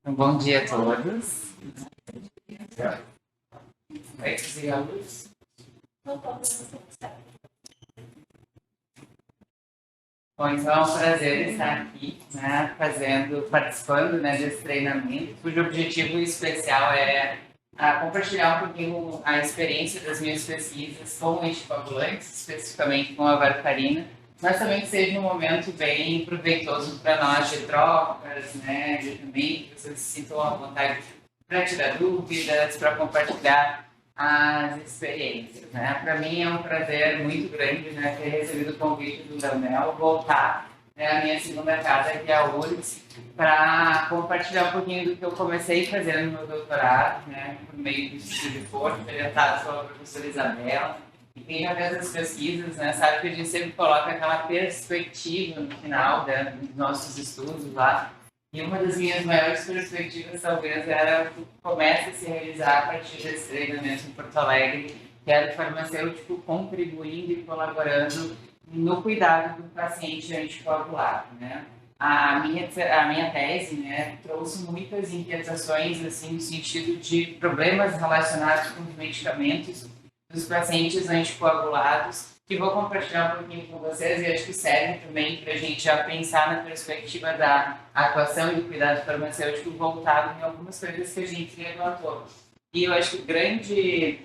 Bom dia a todos. Oi, desligar a luz. Bom, então é um prazer estar aqui, né, participando, né, desse treinamento, cujo objetivo especial é compartilhar um pouquinho a experiência das minhas pesquisas com anticoagulantes, especificamente com a varfarina, mas também que seja um momento bem proveitoso para nós de trocas, né, de também que vocês se sintam à vontade para tirar dúvidas, para compartilhar as experiências, né? Para mim é um prazer muito grande, né, ter recebido o convite do Leonel, voltar, né, à minha segunda casa, que é a URGS, para compartilhar um pouquinho do que eu comecei fazendo no meu doutorado, né, por meio do Instituto de Porto, orientado pela professora Isabela. E quem já fez as pesquisas, né, sabe que a gente sempre coloca aquela perspectiva no final, né, dos nossos estudos lá. E uma das minhas maiores perspectivas, talvez, era o que começa a se realizar a partir desse treinamento em Porto Alegre, que era o farmacêutico contribuindo e colaborando no cuidado do paciente anticoagulado, né? A minha tese, né, trouxe muitas inquietações, assim, no sentido de problemas relacionados com os medicamentos dos pacientes anticoagulados, que vou compartilhar um pouquinho com vocês e acho que serve também para a gente já pensar na perspectiva da atuação e do cuidado farmacêutico voltado em algumas coisas que a gente levantou. E eu acho que o grande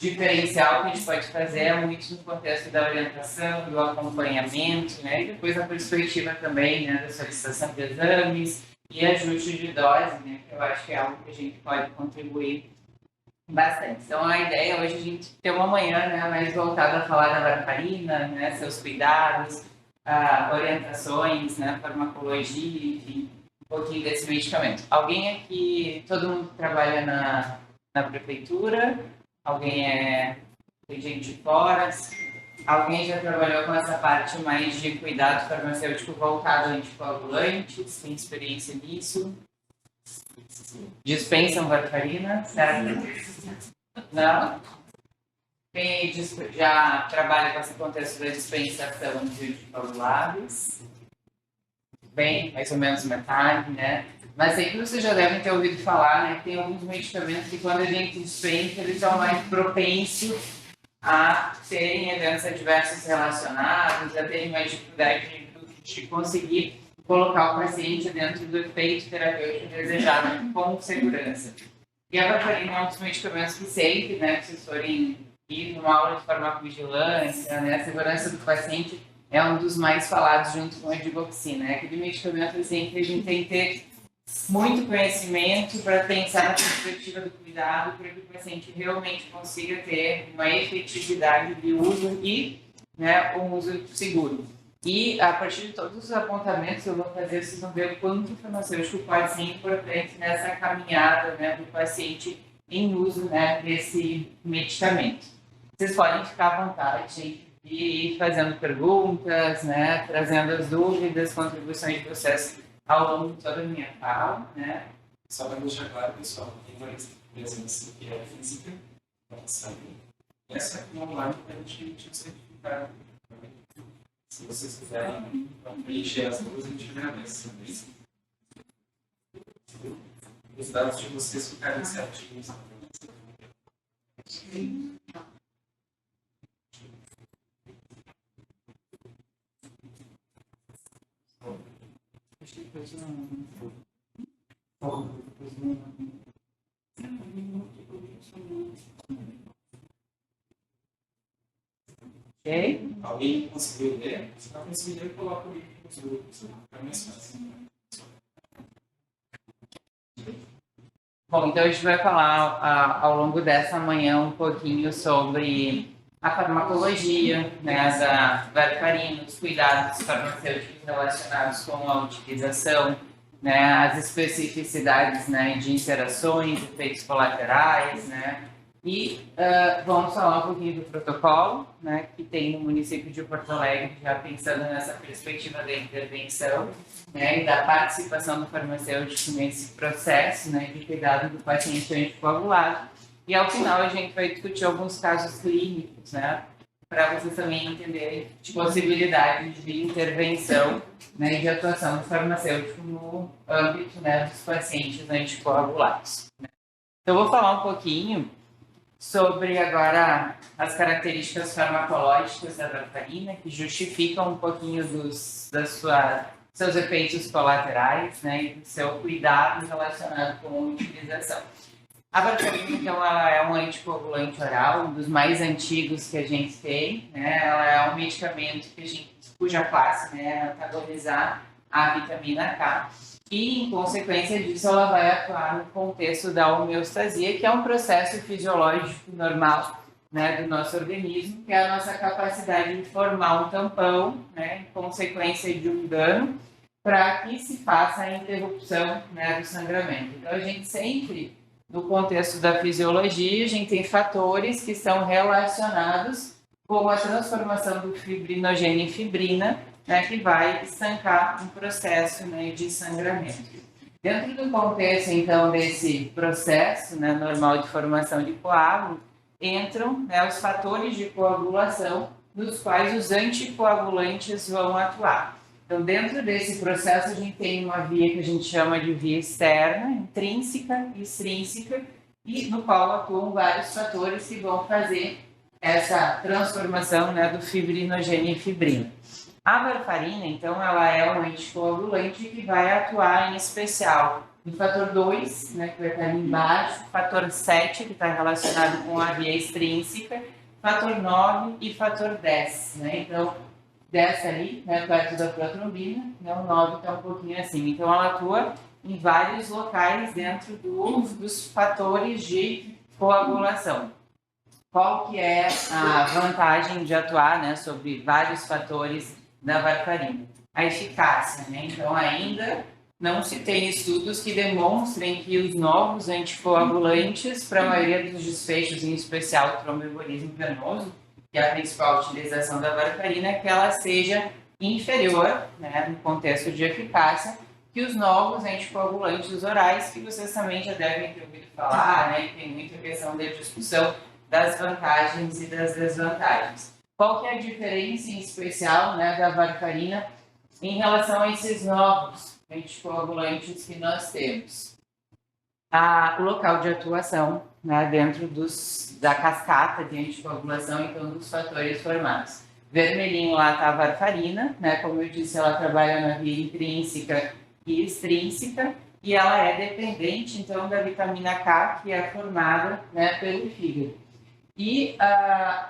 diferencial que a gente pode fazer é muito no contexto da orientação, do acompanhamento, né? E depois a perspectiva também, né, da solicitação de exames e ajuste de dose, né? Que eu acho que é algo que a gente pode contribuir bastante. Então, a ideia hoje é a gente ter uma manhã, né, mais voltada a falar da varfarina, né, seus cuidados, orientações, né, farmacologia, enfim, um pouquinho desse medicamento. Alguém aqui, todo mundo trabalha na prefeitura? Alguém tem gente de fora? Alguém já trabalhou com essa parte mais de cuidado farmacêutico voltado a anticoagulantes? Tem experiência nisso? Dispensam varfarina, certo? Não? Quem já trabalha com esse contexto da dispensação de anticoagulantes? Bem, mais ou menos metade, né? Mas sei que vocês já devem ter ouvido falar, né? Que tem alguns medicamentos que quando a gente dispensa, eles são mais propensos a terem eventos adversos relacionados, a terem mais dificuldade de conseguir colocar o paciente dentro do efeito terapêutico desejado com segurança. E a varfarina é um dos medicamentos que sempre, né, se vocês forem ir numa aula de farmacovigilância, né, a segurança do paciente é um dos mais falados junto com a digoxina. É aquele medicamento assim, que a gente tem que ter muito conhecimento para pensar na perspectiva do cuidado, para que o paciente realmente consiga ter uma efetividade de uso e, né, um uso seguro. E a partir de todos os apontamentos que eu vou fazer, vocês vão ver o quanto o farmacêutico pode ser importante nessa caminhada, né, do paciente em uso, né, desse medicamento. Vocês podem ficar à vontade e ir fazendo perguntas, né, trazendo as dúvidas, contribuições de vocês ao longo de toda a minha fala, né? Só para deixar claro, pessoal, tem várias presenças que é física, sabe? Essa aqui é online para a gente te certificar. Se vocês quiserem preencher as duas, a gente agradece também. Os dados de vocês ficarem certinhos. Ok? Alguém conseguiu ler? Se não conseguir ler, coloca o link nos grupos. É mais fácil. Bom, então a gente vai falar ao longo dessa manhã um pouquinho sobre a farmacologia, né, da varfarina, os cuidados farmacêuticos relacionados com a utilização, né, as especificidades, né, de interações, efeitos colaterais, né, e vamos falar um pouquinho do protocolo, né, que tem no município de Porto Alegre, já pensando nessa perspectiva da intervenção, né, e da participação do farmacêutico nesse processo, né, de cuidado do paciente anticoagulado. E ao final a gente vai discutir alguns casos clínicos, né, para vocês também entenderem de possibilidades de intervenção, né, e de atuação do farmacêutico no âmbito, né, dos pacientes anticoagulados. Então, eu vou falar um pouquinho sobre agora as características farmacológicas da varfarina, que justificam um pouquinho seus efeitos colaterais, né, e do seu cuidado relacionado com a utilização. A varfarina, então, ela é um anticoagulante oral, um dos mais antigos que a gente tem, né? Ela é um medicamento cuja classe, né, é antagonizar a vitamina K. E, em consequência disso, ela vai atuar no contexto da homeostasia, que é um processo fisiológico normal, né, do nosso organismo, que é a nossa capacidade de formar um tampão, né, em consequência de um dano, para que se faça a interrupção, né, do sangramento. Então, a gente sempre, no contexto da fisiologia, a gente tem fatores que estão relacionados com a transformação do fibrinogênio em fibrina, né, que vai estancar um processo, né, de sangramento. Dentro do contexto, então, desse processo, né, normal de formação de coágulo, entram, né, os fatores de coagulação, nos quais os anticoagulantes vão atuar. Então, dentro desse processo, a gente tem uma via que a gente chama de via externa, intrínseca e extrínseca, e no qual atuam vários fatores que vão fazer essa transformação, né, do fibrinogênio em fibrina. A varfarina, então, ela é um anticoagulante que vai atuar em especial no fator 2, né, que vai estar ali embaixo, fator 7, que está relacionado com a via extrínseca, fator 9 e fator 10, né? Então, 10 ali, né, perto da protrombina, né, o 9 está um pouquinho assim. Então, ela atua em vários locais dentro dos fatores de coagulação. Qual que é a vantagem de atuar, né, sobre vários fatores da varfarina? A eficácia, né? Então, ainda não se tem estudos que demonstrem que os novos anticoagulantes, para a maioria dos desfechos, em especial o tromboembolismo venoso, que é a principal utilização da varfarina, que ela seja inferior, né, no contexto de eficácia, que os novos anticoagulantes orais, que vocês também já devem ter ouvido falar, né, que tem muita questão de discussão das vantagens e das desvantagens. Qual que é a diferença em especial, né, da varfarina em relação a esses novos anticoagulantes que nós temos? O local de atuação, né, dentro da cascata de anticoagulação, então, dos fatores formados. Vermelhinho lá está a varfarina, né, como eu disse, ela trabalha na via intrínseca e extrínseca, e ela é dependente, então, da vitamina K, que é formada, né, pelo fígado. E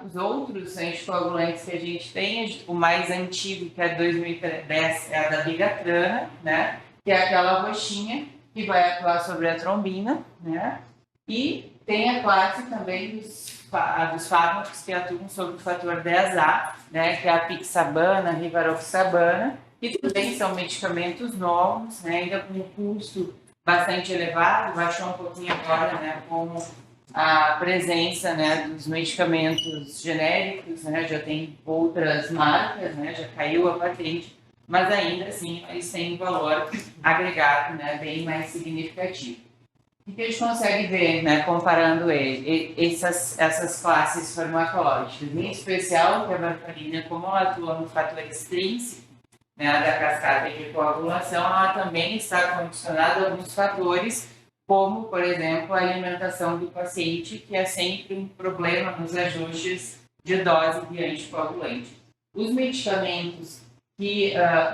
os outros anticoagulantes que a gente tem, o mais antigo, que é 2010, é a da bigatrana, né, que é aquela roxinha, que vai atuar sobre a trombina, né, e tem a classe também dos fármacos que atuam sobre o fator 10A, né, que é a pixabana, rivaroxabana, que também são medicamentos novos, né, ainda com um custo bastante elevado, baixou um pouquinho agora, né, com a presença, né, dos medicamentos genéricos, né, já tem outras marcas, né, já caiu a patente, mas ainda assim eles têm um valor agregado, né, bem mais significativo. O que a gente consegue ver, né, comparando essas classes farmacológicas, em especial que a varfarina, como ela atua no fator extrínseco, né, da cascata de coagulação, ela também está condicionada a alguns fatores, como, por exemplo, a alimentação do paciente, que é sempre um problema nos ajustes de dose de anticoagulante. Os medicamentos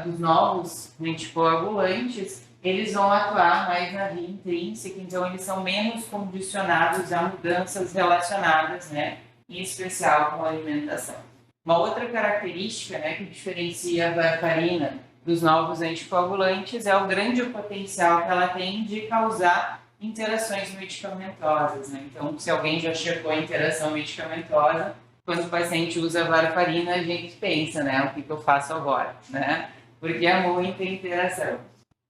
dos novos anticoagulantes, eles vão atuar mais na via intrínseca, então eles são menos condicionados a mudanças relacionadas, né, em especial com a alimentação. Uma outra característica, né, que diferencia a varfarina dos novos anticoagulantes é o grande potencial que ela tem de causar interações medicamentosas, né? Então, se alguém já checou a interação medicamentosa, quando o paciente usa varfarina, a gente pensa, né, o que eu faço agora, né? Porque é muita interação.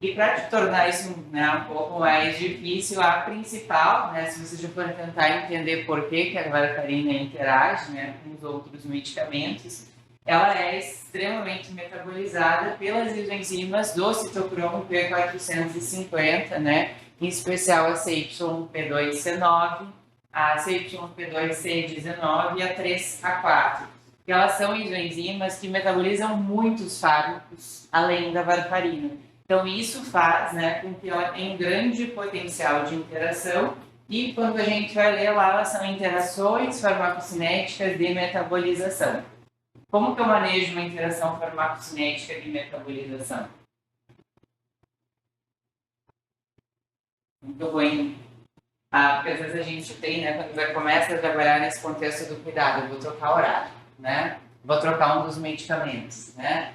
E para tornar isso, né, um pouco mais difícil, a principal, né, se você já for tentar entender por que a varfarina interage, né, com os outros medicamentos, ela é extremamente metabolizada pelas enzimas do citocromo P450, né, em especial a CYP2C9, a CYP2C19 e a 3A4. que elas são isoenzimas que metabolizam muitos fármacos além da varfarina. Então, isso faz, né, com que ela tenha um grande potencial de interação e, quando a gente vai ler lá, elas são interações farmacocinéticas de metabolização. Como que eu manejo uma interação farmacocinética de metabolização? Muito ruim. Porque às vezes a gente tem, né, quando começa a trabalhar nesse contexto do cuidado, eu vou trocar horário, né? Vou trocar um dos medicamentos, né?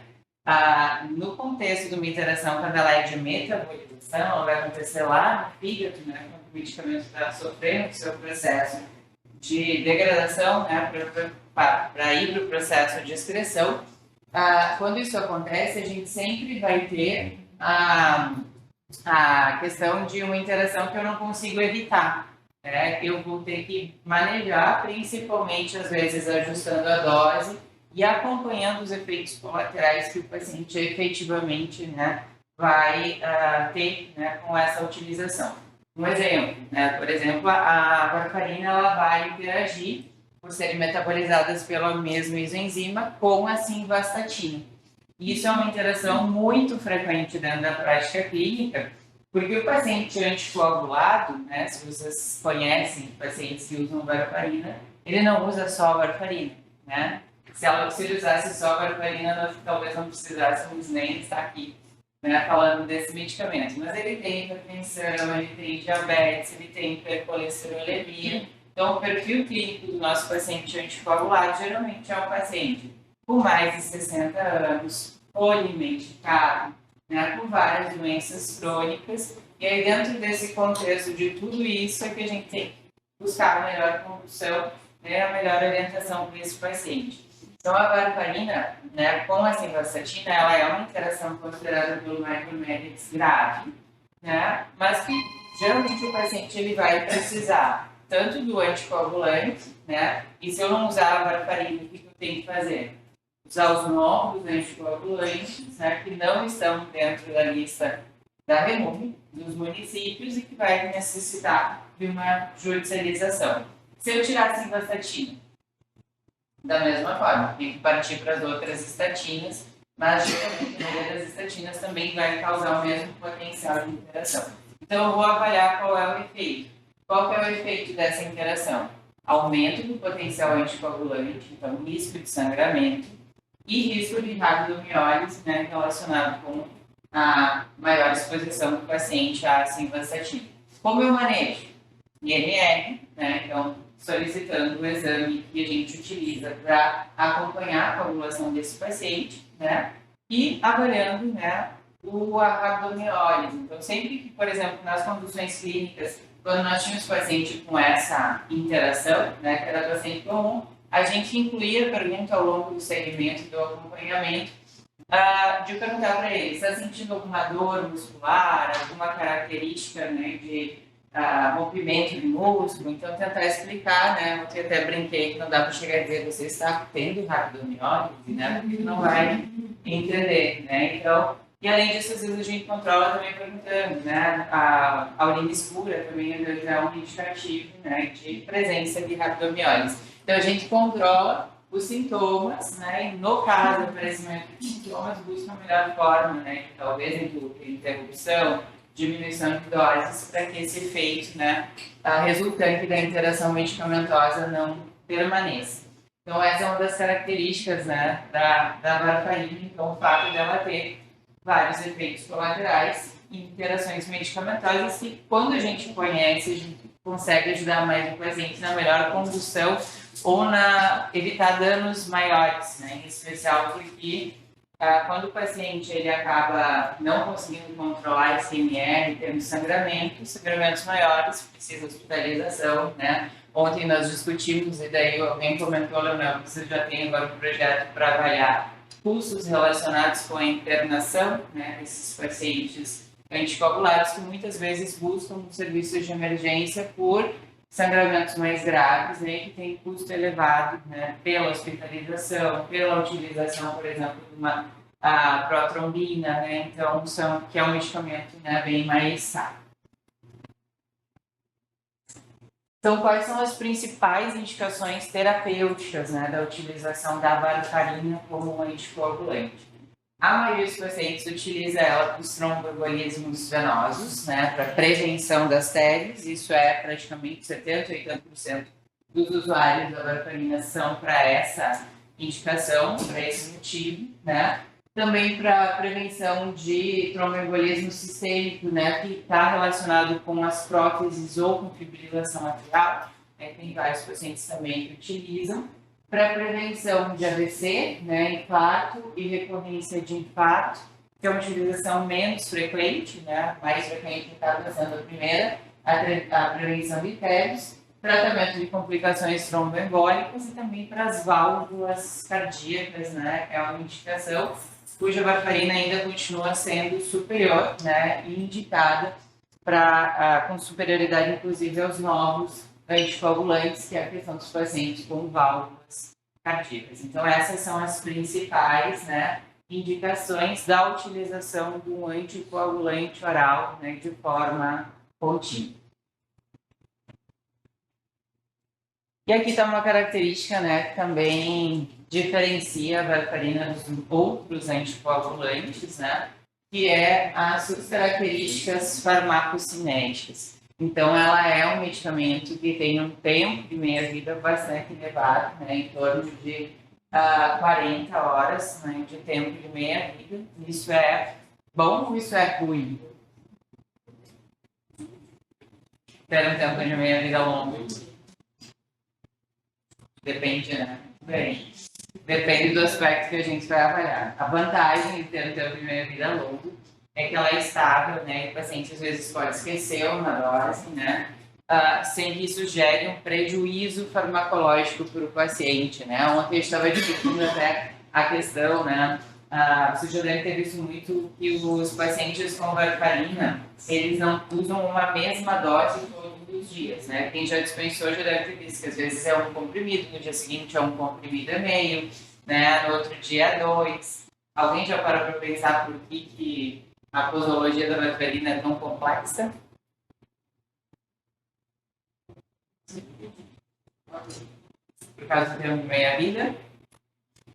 No contexto de uma interação, quando ela é de metabolização, ela vai acontecer lá no fígado, né? Quando o medicamento está sofrendo o seu processo de degradação, né? Para ir para o processo de excreção. Quando isso acontece, a gente sempre vai ter a questão de uma interação que eu não consigo evitar. Né? Eu vou ter que manejar, principalmente, às vezes, ajustando a dose e acompanhando os efeitos colaterais que o paciente efetivamente, né, vai ter, né, com essa utilização. Um exemplo, né? Por exemplo, a varfarina ela vai interagir, por serem metabolizadas pela mesma isoenzima, com a simvastatina. Isso é uma interação muito frequente dentro da prática clínica, porque o paciente anticoagulado, né, se vocês conhecem pacientes que usam varfarina, ele não usa só varfarina, né? Se ele usasse só varfarina, nós talvez não precisássemos nem estar aqui, né, falando desse medicamento. Mas ele tem hipertensão, ele tem diabetes, ele tem hipercolesterolemia. Então, o perfil clínico do nosso paciente anticoagulado geralmente é um paciente com mais de 60 anos, polimedicado, né, com várias doenças crônicas. E aí, dentro desse contexto de tudo isso, é que a gente tem que buscar a melhor condução, né, a melhor orientação para esse paciente. Então, a varfarina, né, com a simvastatina, ela é uma interação considerada pelo Micromedex grave, né, mas que geralmente o paciente ele vai precisar tanto do anticoagulante, né, e se eu não usar a varfarina, o que eu tenho que fazer? Usar os novos anticoagulantes, né, que não estão dentro da lista da REMUV, dos municípios, e que vai necessitar de uma judicialização. Se eu tirar a simvastatina, da mesma forma, tem que partir para as outras estatinas, mas geralmente a maioria das estatinas também vai causar o mesmo potencial de interação. Então, eu vou avaliar qual é o efeito. Qual que é o efeito dessa interação? Aumento do potencial anticoagulante, então risco de sangramento, e risco de rabdomiólise, né, relacionado com a maior exposição do paciente à simvastatina. Como eu manejo? INR, né, então solicitando o exame que a gente utiliza para acompanhar a coagulação desse paciente, né, e avaliando, né, a rabdomiólise. Então, sempre que, por exemplo, nas conduções clínicas, quando nós tínhamos paciente com essa interação, né, que era paciente comum, a gente incluía a pergunta ao longo do segmento do acompanhamento, de perguntar para ele, está sentindo alguma dor muscular, alguma característica, né, de rompimento de músculo, então tentar explicar, né, eu até brinquei que não dá para chegar a dizer, você está tendo rabdomiólise, né, porque não vai entender, né, então, e além disso, às vezes a gente controla também perguntando, né, a urina escura também é um indicativo, né, de presença de rabdomiólise. Então, a gente controla os sintomas, né, e no caso do aparecimento de sintomas, busca a melhor forma, né, que talvez interrupção, diminuição de doses, para que esse efeito, né, resultante da interação medicamentosa não permaneça. Então, essa é uma das características, né, da varfarina, então, o fato dela ter vários efeitos colaterais e interações medicamentosas que, quando a gente conhece, a gente consegue ajudar mais o paciente na melhor condução ou na evitar danos maiores, né? Em especial porque quando o paciente ele acaba não conseguindo controlar esse IMR, tendo sangramentos maiores, precisa de hospitalização, né? Ontem nós discutimos e daí alguém comentou, Leonel, que você já tem agora um projeto para avaliar custos relacionados com a internação, né, desses pacientes anticoagulados que muitas vezes buscam serviços de emergência por sangramentos mais graves, né, que tem custo elevado, né, pela hospitalização, pela utilização, por exemplo, de uma protrombina, né, então que é um medicamento, né, bem mais caro. Então, quais são as principais indicações terapêuticas, né, da utilização da varfarina como um anticoagulante? A maioria dos pacientes utiliza ela para os tromboembolismos venosos, né, para prevenção das TEGs, isso é praticamente 70, 80% dos usuários da varfarina são para essa indicação, para esse motivo, né. Também para prevenção de tromboembolismo sistêmico, né, que está relacionado com as próteses ou com fibrilação atrial, né, tem vários pacientes também que utilizam. Para prevenção de AVC, né, infarto e recorrência de infarto, que é uma utilização menos frequente, né, mais frequente acaba sendo a primeira, a prevenção de TEVs, tratamento de complicações tromboembólicas e também para as válvulas cardíacas, né, é uma indicação cuja varfarina ainda continua sendo superior, né, e indicada com superioridade inclusive aos novos anticoagulantes, que é a questão dos pacientes com válvulas cardíacas. Então, essas são as principais, né, indicações da utilização do anticoagulante oral, né, de forma contínua. E aqui está uma característica, né, que também diferencia a varfarina dos outros anticoagulantes, né, que é as suas características farmacocinéticas. Então, ela é um medicamento que tem um tempo de meia-vida bastante elevado, né, em torno de 40 horas, né, de tempo de meia-vida. Isso é bom ou isso é ruim? Ter um tempo de meia-vida longo. Depende, né? Bem, depende do aspecto que a gente vai avaliar. A vantagem de ter um tempo de meia-vida longo é que ela é estável, né? E o paciente às vezes pode esquecer uma dose, né? Sem que isso gere um prejuízo farmacológico para o paciente, né? Ontem a gente estava discutindo até a questão, né? Você já deve ter visto muito que os pacientes com varfarina, eles não usam uma mesma dose todos os dias, né? Quem já dispensou já deve ter visto que às vezes é um comprimido, no dia seguinte é um comprimido e meio, né? No outro dia é 2. Alguém já parou para pensar por que a posologia da varfarina é tão complexa? Por causa do tempo de meia-vida?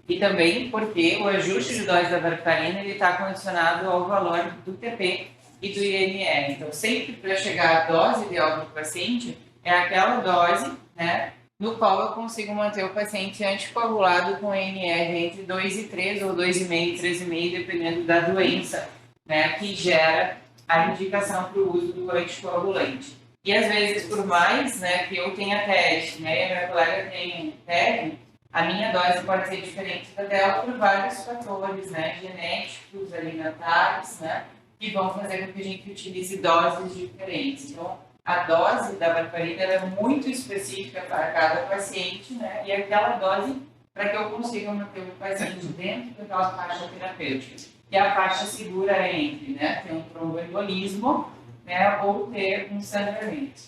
E também porque o ajuste de dose da varfarina está condicionado ao valor do TP e do INR. Então, sempre para chegar à dose ideal do paciente, é aquela dose, né, no qual eu consigo manter o paciente anticoagulado com INR entre 2 e 3, ou 2,5 e 3,5, dependendo da doença, né, que gera a indicação para o uso do anticoagulante. E às vezes, por mais, né, que eu tenha TED, né, e a minha colega tem TED, a minha dose pode ser diferente da dela por vários fatores, né, genéticos, alimentares, né, que vão fazer com que a gente utilize doses diferentes. Então, a dose da varfarina é muito específica para cada paciente, né, e aquela dose para que eu consiga manter o paciente dentro daquela faixa terapêutica. E a faixa segura entre, né, ter um tromboembolismo, né, ou ter um sangramento.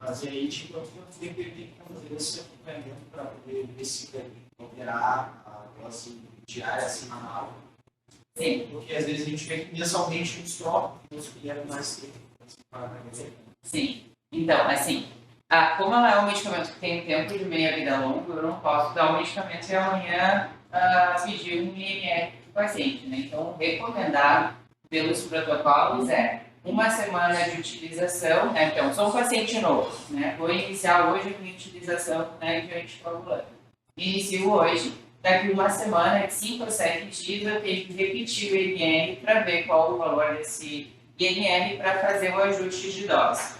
Mas aí, tipo, eu tenho que fazer esse acompanhamento para poder ver se alterar a dose diária, semanal. Sim. Porque às vezes a gente vê que mensalmente nos troca, nos vieram mais tempo. Sim. Então, assim, como ela é um medicamento que tem tempo de meia-vida longo, eu não posso dar o medicamento e amanhã pedir um INR para o paciente, né? Então, o recomendado pelos protocolos é uma semana de utilização, né? Então, sou um paciente novo, né? Vou iniciar hoje a minha utilização, né, de anticoagulante. Inicio hoje, daqui uma semana, de 5 a 7 dias, eu tenho que repetir o INR para ver qual o valor desse INR para fazer o ajuste de dose.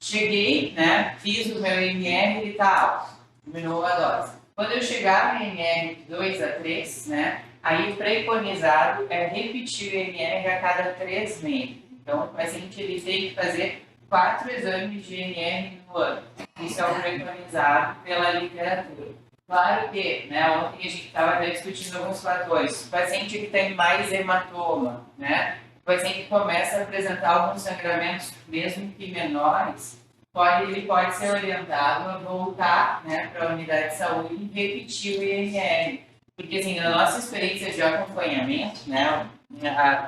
Cheguei, né? Fiz o meu INR, ele está alto, diminuiu a dose. Quando eu chegar no INR de 2 a 3, né? Aí o preconizado é repetir o INR a cada 3 meses. Então, o paciente ele tem que fazer 4 exames de INR no ano. Isso é o preconizado pela literatura. Claro que, né, ontem a gente estava discutindo alguns fatores. O paciente que tem mais hematoma, né, o paciente que começa a apresentar alguns sangramentos, mesmo que menores, ele pode ser orientado a voltar, né, para a unidade de saúde e repetir o INR. Porque, assim, na nossa experiência de acompanhamento, né,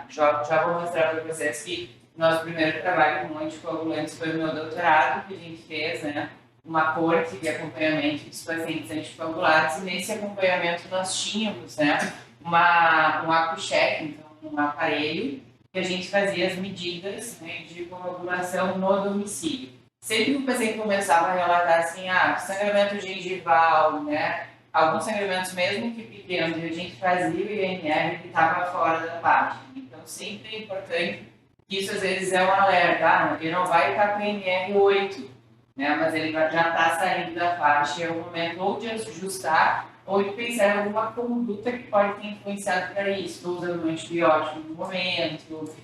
já vou mostrar para vocês que nosso primeiro trabalho com anticoagulantes foi o meu doutorado, que a gente fez, né, uma corte de acompanhamento dos pacientes anticoagulados, e nesse acompanhamento nós tínhamos, né, um AcuCheck, então um aparelho que a gente fazia as medidas, né, de coagulação no domicílio. Sempre que o paciente começava a relatar assim, sangramento gengival, né, alguns sangramentos mesmo que pequenos, a gente fazia o INR que estava fora da página. Então sempre é importante que isso às vezes é um alerta, ele não vai estar com INR 8, né, mas ele já está saindo da faixa, é o momento ou de ajustar ou de pensar em alguma conduta que pode ter influenciado para isso. Estou usando um antibiótico no momento,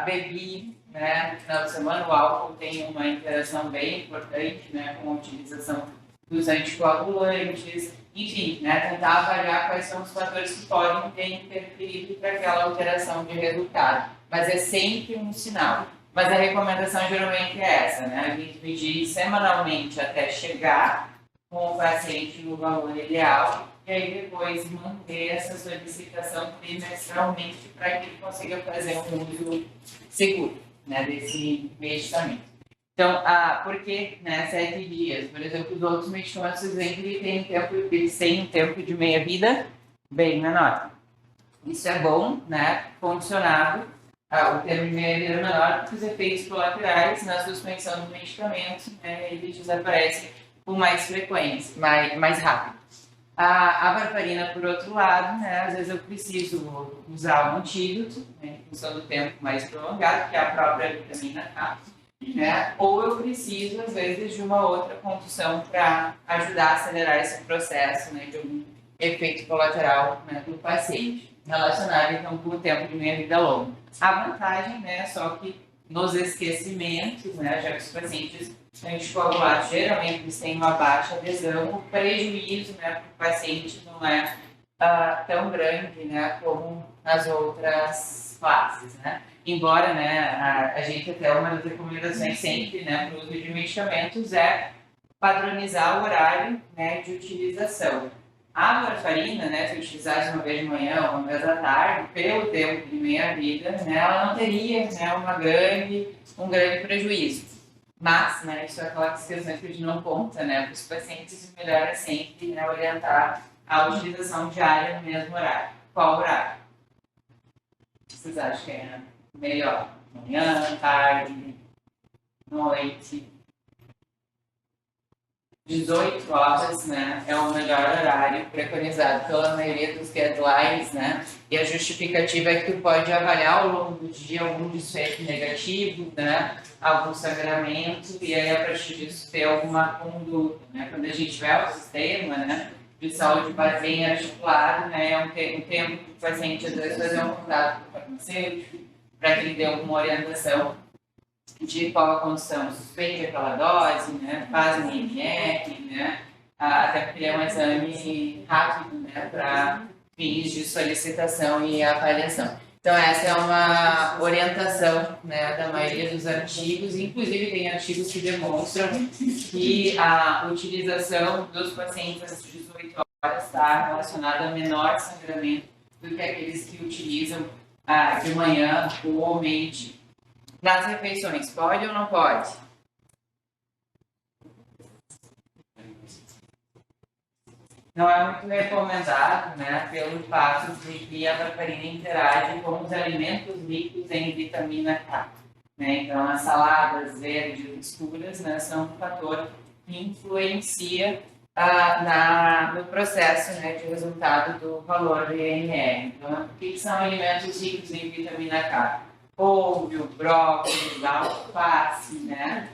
bebi, né, no final de semana, o álcool tem uma interação bem importante, né, com a utilização dos anticoagulantes, enfim, né, tentar avaliar quais são os fatores que podem ter interferido para aquela alteração de resultado. Mas é sempre um sinal. Mas a recomendação geralmente é essa, né, a gente medir semanalmente até chegar com o paciente no valor ideal e aí depois manter essa solicitação trimestralmente para que ele consiga fazer um uso seguro, né, desse medicamento. Então, por que, né, 7 dias? Por exemplo, os outros medicamentos dizem que eles têm um tempo de meia-vida bem menor. Isso é bom, né, condicionado ao tempo de meia-vida menor, porque os efeitos colaterais na suspensão do medicamento, né, eles desaparecem com mais frequência, mais rápido. A varfarina, por outro lado, né, às vezes eu preciso usar um antídoto, né, em função do tempo mais prolongado, que é a própria vitamina K, né, ou eu preciso, às vezes, de uma outra condução para ajudar a acelerar esse processo, né, de um efeito colateral, né, do paciente, relacionado, então, com o tempo de meia-vida longa. A vantagem, né, é só que nos esquecimentos, né, já que os pacientes anticoagulados geralmente eles têm uma baixa adesão, o prejuízo, né, para o paciente não é tão grande, né, como nas outras classes, né. Embora, né, a gente até uma das recomendações sempre, né, para o uso de medicamentos é padronizar o horário, né, de utilização. A varfarina, né, se utilizasse uma vez de manhã ou uma vez à tarde, pelo tempo de meia-vida, né, ela não teria, né, um grande prejuízo. Mas, né, isso é aquelas questões que a gente não conta, né, para os pacientes, o melhor é sempre, né, orientar a utilização diária no mesmo horário. Qual horário? Vocês acham que é melhor? Manhã, tarde, noite? 18 horas, né, é o melhor horário preconizado pela maioria dos guidelines, né, e a justificativa é que tu pode avaliar ao longo do dia algum desfecho negativo, né, algum sangramento, e aí a partir disso ter alguma conduta, né, quando a gente tiver o sistema, né, de saúde bem articulado, né, é um tempo que o paciente às vezes fazer um contato com o farmacêutico, para que ele dê alguma orientação de qual a condição, suspende aquela dose, né, faz um IMR, né, até porque é um exame rápido, né, para fins de solicitação e avaliação. Então essa é uma orientação, né, da maioria dos artigos, inclusive tem artigos que demonstram que a utilização dos pacientes às 18 horas está relacionada a menor sangramento do que aqueles que utilizam de manhã ou ao meio-dia. Nas refeições, pode ou não pode? Não é muito recomendado, né, pelo fato de que a varfarina interage com os alimentos ricos em vitamina K. Né? Então, as saladas verdes escuras, né, são um fator que influencia no processo, né, de resultado do valor do INR. Então, o que são alimentos ricos em vitamina K? Couve, brócolis, alface, né?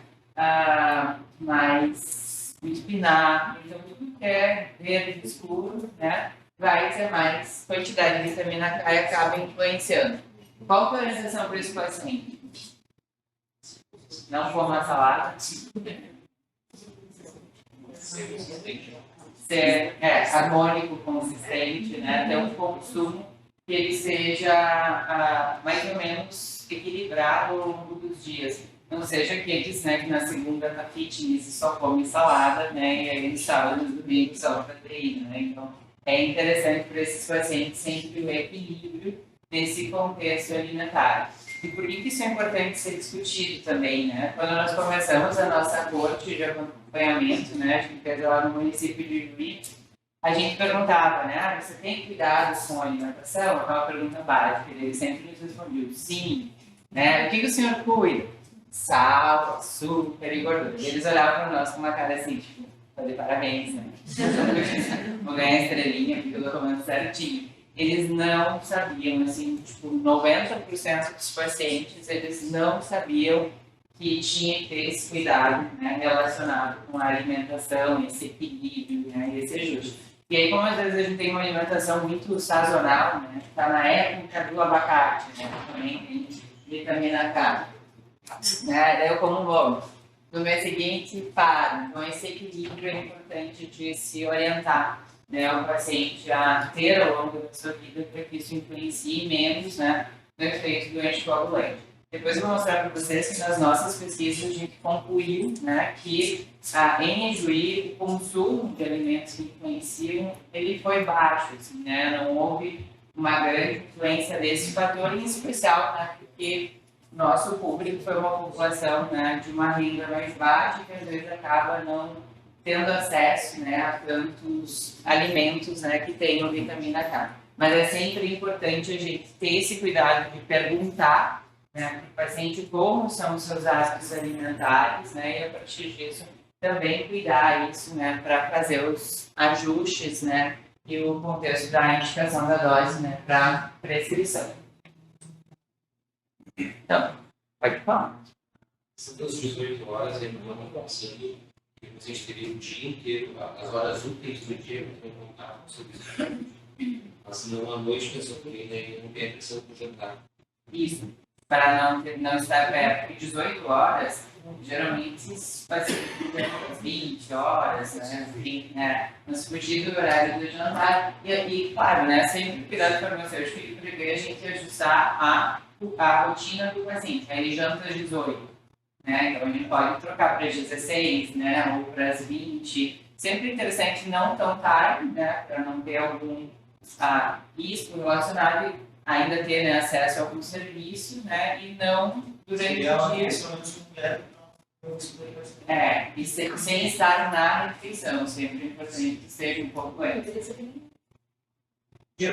Mais o espinafre, então tudo que é verde escuro, né? Vai ter mais quantidade de vitamina K e acaba influenciando. Qual que é a orientação para esse paciente? Não coma salada. Ser harmônico, consistente, né? Ter um consumo que ele seja mais ou menos equilibrado ao longo dos dias. Não seja aqueles, né, que na segunda tá fitness e só come salada, né, e aí no sábado e no domingo só proteína, né. Então, é interessante para esses pacientes sempre o equilíbrio nesse contexto alimentar. E por que isso é importante ser discutido também, né? Quando nós começamos a nossa corte de acompanhamento, né? A gente fez lá no município de Juiz. A gente perguntava, né? Ah, você tem cuidado com a alimentação? Aquela pergunta básica. Ele sempre nos respondeu, sim. Né? O que o senhor cuida? Sal, açúcar e gordura. E eles olhavam para nós com uma cara assim, tipo, fazer parabéns, né? Vou ganhar estrelinha, porque eu tô comendo certinho. Eles não sabiam, assim, tipo, 90% dos pacientes, eles não sabiam que tinha que ter esse cuidado, né, relacionado com a alimentação, esse equilíbrio, né, esse ajuste. E aí, como às vezes a gente tem uma alimentação muito sazonal, né, tá na época do abacate, né, também tem vitamina K, né, daí eu como um bolo. No mês seguinte, paro. Então, esse equilíbrio é importante de se orientar, né, o paciente a ter ao longo da sua vida para que isso influencie menos, né, no efeito do anticoagulante. Depois eu vou mostrar para vocês que nas nossas pesquisas a gente concluiu, né, que em Ijuí o consumo de alimentos que influenciam ele foi baixo, assim, né, não houve uma grande influência desse fator, em especial, né, porque nosso público foi uma população, né, de uma renda mais baixa que às vezes acaba não tendo acesso, né, a tantos alimentos, né, que tenham vitamina K. Mas é sempre importante a gente ter esse cuidado de perguntar, né, para o paciente como são os seus hábitos alimentares, né, e a partir disso também cuidar isso, né, para fazer os ajustes, né, e o contexto da indicação da dose, né, para prescrição. Então, pode falar. São as 18 horas, eu não consigo, que o paciente teria o dia inteiro, as horas úteis do dia, para contar sobre isso. Mas senão, à noite, a insulina e não tem a pressão para jantar. Isso, para não estar perto. Porque 18 horas, geralmente, vai ser 20 horas, né? Enfim, né? Nos fugir do horário do jantar. E claro, né? Sempre cuidado farmacêutico para a gente ajustar a rotina do paciente. Aí ele janta às 18, né? Então a gente pode trocar para as 16, né? Ou para as 20. Sempre interessante não tão tarde, né? Para não ter algum risco relacionado e ainda ter, né, acesso a algum serviço, né? E não durante o dia. E sem estar na refeição, sempre é importante que seja um pouco antes.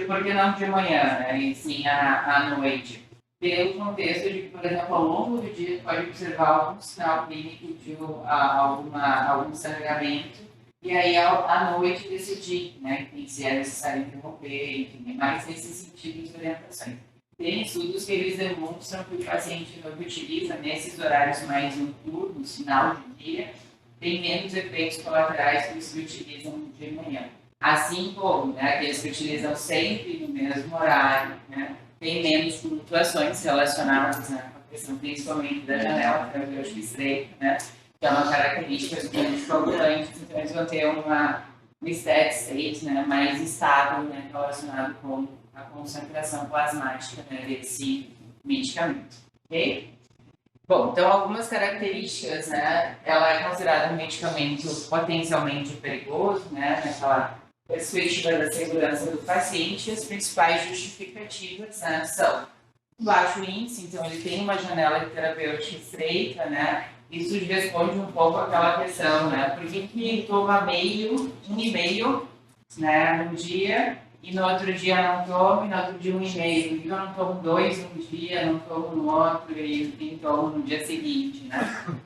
Por que não de manhã, né? E sim à noite? Pelo contexto de que, por exemplo, ao longo do dia pode observar algum sinal clínico de algum sangramento e aí à noite decidir, né, se é necessário interromper, enfim, mais nesse sentido de orientações. Tem estudos que eles demonstram que o paciente que utiliza nesses horários mais noturnos, final de dia, tem menos efeitos colaterais que os que utilizam de manhã. Assim como, né, aqueles que utilizam sempre no mesmo horário, né, tem menos flutuações relacionadas, né, com a questão principalmente da janela, que é o eixo estreito, né, que é uma característica dos anticoagulantes, então eles vão ter uma steady state, né, mais estável, né, relacionado com a concentração plasmática, né, desse medicamento. Ok? Bom, então algumas características, né, ela é considerada um medicamento potencialmente perigoso, né, naquela perspectiva da segurança do paciente. As principais justificativas, né, são baixo índice, então ele tem uma janela de terapêutica estreita, né, isso responde um pouco àquela questão, né, por que toma um e meio, né, no dia, e no outro dia não tomo, e no outro dia um e meio. Por que eu não tomo 2 num dia, não tomo no outro e tomo no dia seguinte, né?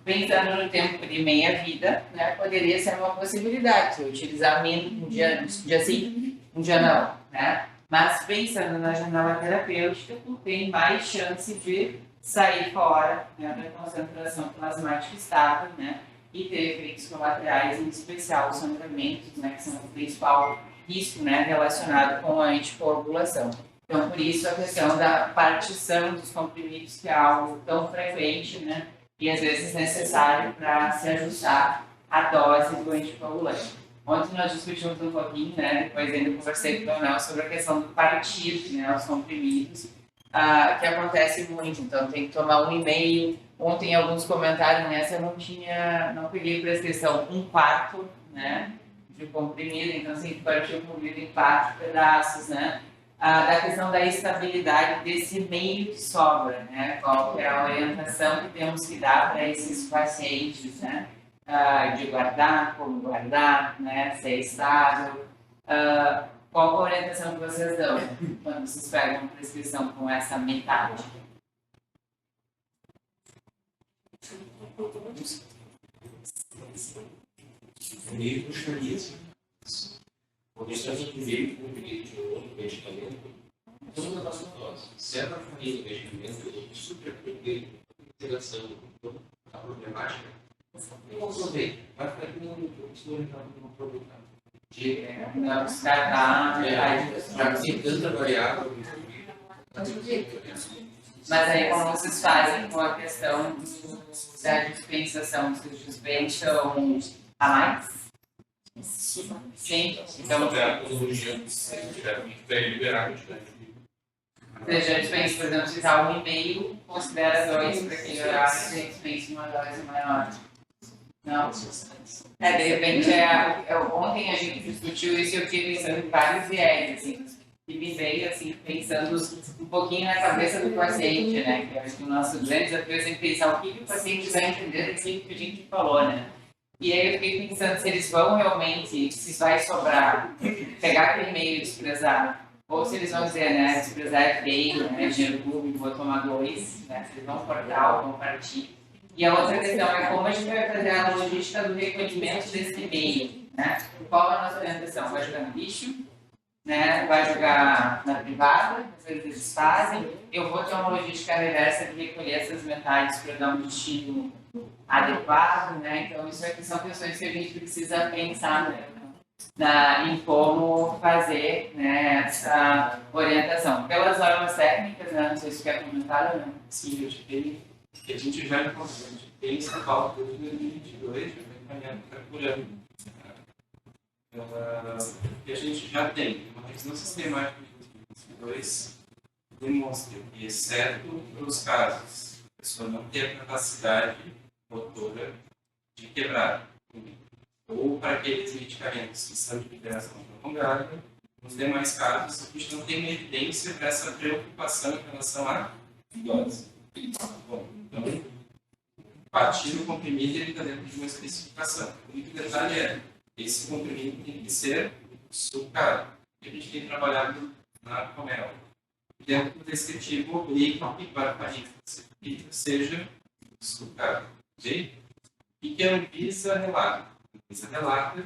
Pensando no tempo de meia-vida, né, poderia ser uma possibilidade, se eu utilizar menos um dia sim, um dia não, né? Mas pensando na janela terapêutica, tu tem mais chance de sair fora, né, da concentração plasmática estável, né? E ter efeitos colaterais, em especial os sangramentos, né, que são o principal risco, né, relacionado com a anticoagulação. Então, por isso, a questão da partição dos comprimidos, que é algo tão frequente, né, e às vezes necessário para se ajustar a dose do anticoagulante. Ontem nós discutimos um pouquinho, né, depois ainda conversei com o Leonel sobre a questão do partir, né, os comprimidos, que acontece muito, então tem que tomar 1,5. Ontem alguns comentários nessa eu não peguei prescrição 1/4, né, de comprimido, então assim, partiu o comprimido em 4 pedaços, né, da questão da estabilidade desse meio que sobra, né, qual é a orientação que temos que dar para esses pacientes, né, de guardar, como guardar, né, se é estável. Qual a orientação que vocês dão quando vocês pegam uma prescrição com essa metade? Meio puxaria, porque se a gente veio com um pedido de um outro medicamento, toda a nossa dose. Se é na família medicamento, eu super tranquilo, integração, a problemática, eu aproveito, vai ficar aqui no historical do produto. Não descartar, Já que tem tanta variável, mas aí como vocês fazem com a questão da dispensação, vocês dispensam a mais? Sim, então você já dispensa, por exemplo, se está 1,5, considera 2 para aquele horário, você dispensa uma dose maior. Não? De repente, ontem a gente discutiu isso e eu fiquei pensando em vários viés, assim, e me veio, assim, pensando um pouquinho na cabeça do paciente, né? Que eu acho que o nosso grande desafio é sempre pensar o que o paciente vai entender daquilo que a gente falou, né? E aí eu fiquei pensando se eles vão realmente, se vai sobrar, pegar aquele meio e desprezar, ou se eles vão dizer, né, desprezar é feio, né, dinheiro público, vou tomar 2, né, se eles vão cortar ou vão partir. E a outra questão é como a gente vai fazer a logística do recolhimento desse meio, né? Qual é a nossa orientação? Vai jogar no lixo, né? Vai jogar na privada, às vezes eles fazem. Eu vou ter uma logística reversa de recolher essas metais para dar um destino adequado, né? Então, isso aqui são questões que a gente precisa pensar, né? Em como fazer, né, essa orientação. Pelas normas técnicas, né? Não sei se quer comentar ou não. Sim, eu te tenho. Que a gente já encontrou, a gente tem essa pauta de 2022, já vem caminhando para por ano. Que a gente já tem uma revisão sistemática de 2022 demonstra que, exceto nos casos a pessoa não ter a capacidade motora de quebrar, ou para aqueles medicamentos que são de liberação prolongada, nos demais casos a gente não tem uma evidência para essa preocupação em relação à dose. Bom, então, partir do comprimido ele está dentro de uma especificação. O único detalhe é, esse comprimido tem que ser sulcado. A gente tem trabalhado na Comel. Dentro do descritivo obriga que para que seja sulcado. Ok? E que a Anvisa relata? A Anvisa relata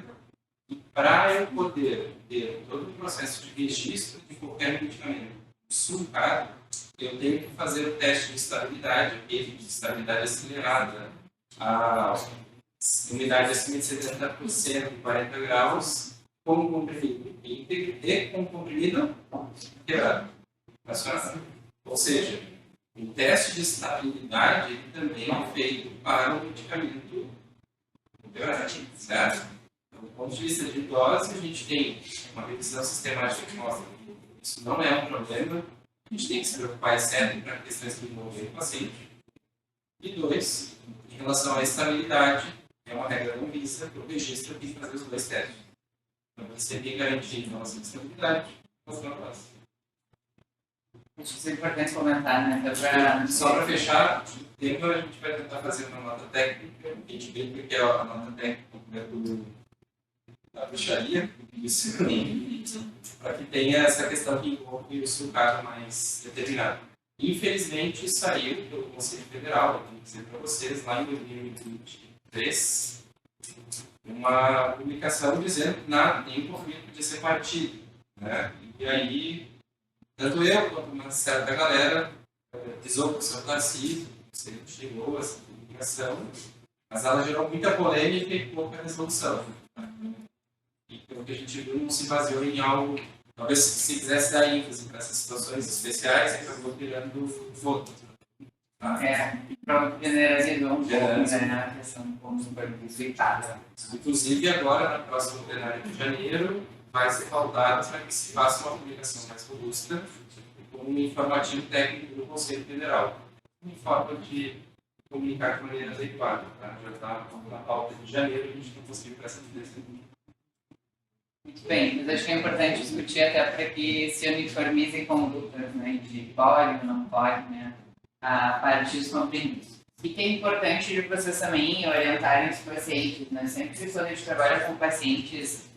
que para eu poder ter todo o processo de registro de qualquer medicamento sulcado, eu tenho que fazer o teste de estabilidade, aquele de estabilidade acelerada, a umidade acima de 70%, 40 graus, com comprimido íntegro e com comprimido quebrado. Ou seja, o teste de estabilidade ele também é feito para o medicamento quebrado, certo? Então, do ponto de vista de dose, a gente tem uma revisão sistemática que mostra que isso não é um problema. A gente tem que se preocupar, exceto para questões que envolvem o paciente. E 2, em relação à estabilidade, é uma regra não vista para o registro tem que fazer os 2 testes. Então, você tem garantia em relação à estabilidade, ou para a base. Acho que isso é importante comentar, né? Só para fechar, tempo a gente vai tentar fazer uma nota técnica, a gente brinca que é a nota técnica da bruxaria, para que tenha essa questão que envolve o sulcado mais determinado. Infelizmente, saiu pelo Conselho Federal, eu tenho que dizer para vocês, lá em 2023, uma publicação dizendo que nenhum comprimido podia ser partido. Né? E aí, tanto eu quanto uma certa galera pisou com o seu Tarcísio, você chegou a essa publicação, mas ela gerou muita polêmica e pouca resolução. E pelo que a gente viu, não se baseou em algo. Talvez se quisesse dar ênfase para essas situações especiais, acabou virando voto. Pronto, generalizou um pouco, né? A questão como superficitada. Inclusive, agora, na próxima plenária de janeiro, vai ser pautado para que se faça uma publicação mais robusta com um informativo técnico do Conselho Federal, em forma de comunicar de maneira adequada. Tá? Já está na pauta de janeiro, a gente não conseguiu para essa direção. Muito bem, mas acho que é importante discutir até para que se uniformizem condutas, né, de pode ou não pode, né, a partir dos comprimidos. E que é importante de vocês também orientarem os pacientes, né? Sempre que quando a gente trabalha com pacientes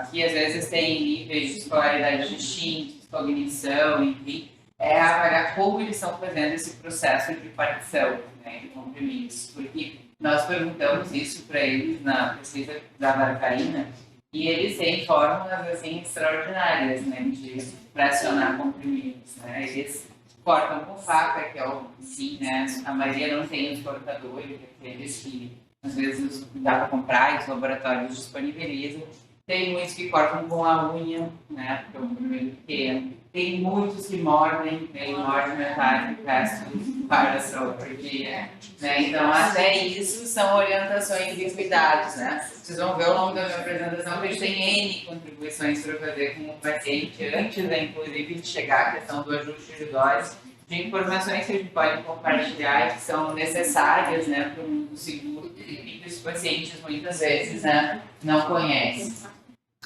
que às vezes têm níveis de escolaridade distintos, cognição, enfim, é avaliar como eles estão fazendo esse processo de partição, né, de comprimidos. Porque nós perguntamos isso para eles na pesquisa da varfarina e eles têm fórmulas assim extraordinárias, né, de fracionar comprimidos, né? Eles cortam com faca, que é o sim, né? A maioria não tem os cortadores, aqueles que às vezes dá para comprar e os laboratórios disponibilizam. Tem muitos que cortam com a unha, né? Porque é um comprimido pequeno. Tem muitos que mordem, mordem metade do resto para dia, né? Então, até isso são orientações e cuidados, né? Vocês vão ver ao longo da minha apresentação que a gente tem N contribuições para fazer com o paciente, antes, né, inclusive, de chegar à questão do ajuste de dose, de informações que a gente pode compartilhar e que são necessárias, né, para o uso seguro e que os pacientes, muitas vezes, né, não conhecem.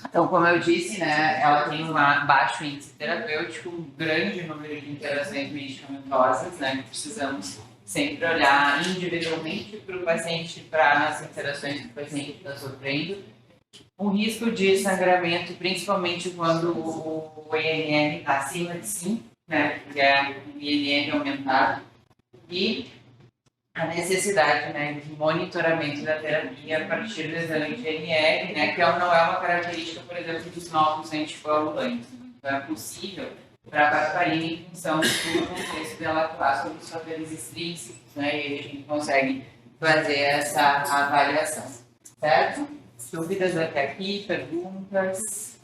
Então, como eu disse, né, ela tem um baixo índice terapêutico, um grande número de interações medicamentosas, né, que precisamos sempre olhar individualmente para o paciente, para as interações que o paciente está sofrendo. Um risco de sangramento, principalmente quando o INR está acima de 5, né, que é um INR aumentado, e a necessidade, né, de monitoramento da terapia a partir do exame de INR, né, que não é uma característica, por exemplo, dos novos anticoagulantes. Então, é possível para a varfarina em função do contexto dela atuar sobre os fatores extrínsecos, né, e a gente consegue fazer essa avaliação, certo? Dúvidas até aqui, perguntas?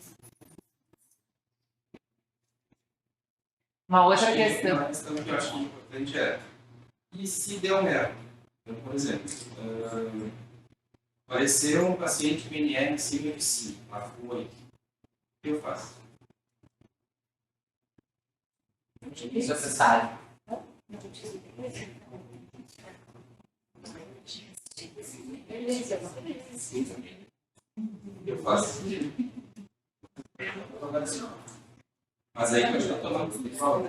Uma outra questão. Uma questão que eu acho importante é, e se deu merda? Então, por exemplo, apareceu um paciente com INR acima de 5, lá foi. O que eu faço? Isso você sabe. Eu faço. Mas aí eu já estou lá no pessoal.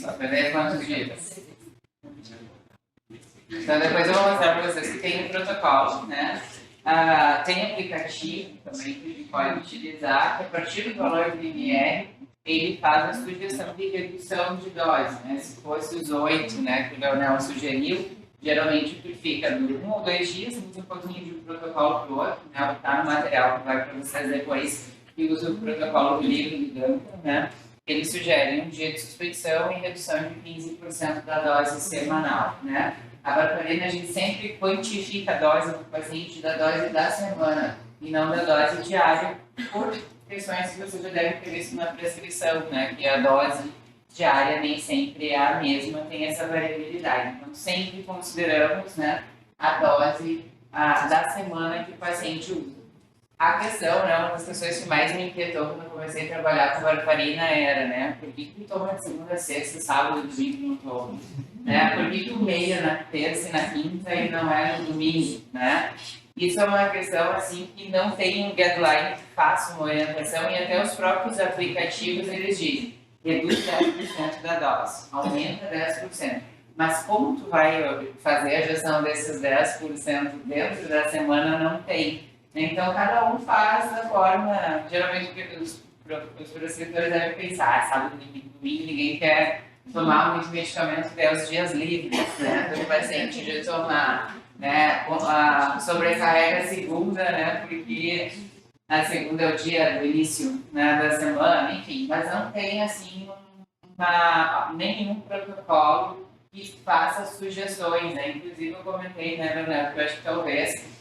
Sabe quantos dias? Então depois eu vou mostrar para vocês que tem um protocolo, né? Tem aplicativo também que a gente pode utilizar, que a partir do valor do INR, ele faz a sugestão de redução de dose, né? Se fosse os 8, né, que o Leonel sugeriu, geralmente tu fica de 1 ou 2 dias, muda um pouquinho de um protocolo para o outro, né? Está no material que vai para vocês depois, que usa o protocolo do livro do Duncan, né? Ele sugere um dia de suspeição e redução de 15% da dose semanal, né? A varfarina, a gente sempre quantifica a dose do paciente da dose da semana e não da dose diária, por questões que você já deve ter visto na prescrição, né? Que a dose diária nem sempre é a mesma, tem essa variabilidade. Então, sempre consideramos, né, a dose da semana que o paciente usa. A questão, né, uma das questões que mais me inquietou quando eu comecei a trabalhar com varfarina era, né, por que tu toma de segunda, sexta, sábado, domingo não toma? Né? Por que tu meia na terça e na quinta e não é no domingo, né? Isso é uma questão, assim, que não tem um guideline que faça uma orientação e até os próprios aplicativos, eles dizem, reduz 10% da dose, aumenta 10%. Mas como tu vai fazer a gestão desses 10% dentro da semana, não tem. Então, cada um faz da forma, geralmente os prescritores devem pensar, sábado, domingo, ninguém quer tomar muito medicamento até os dias livres, né? Então, o paciente de tomar, né, sobrecarrega a segunda, né, porque a segunda é o dia do início, né, da semana, enfim, mas não tem, assim, nenhum protocolo que faça sugestões, né? Inclusive, eu comentei, né, Leonel, que eu acho que talvez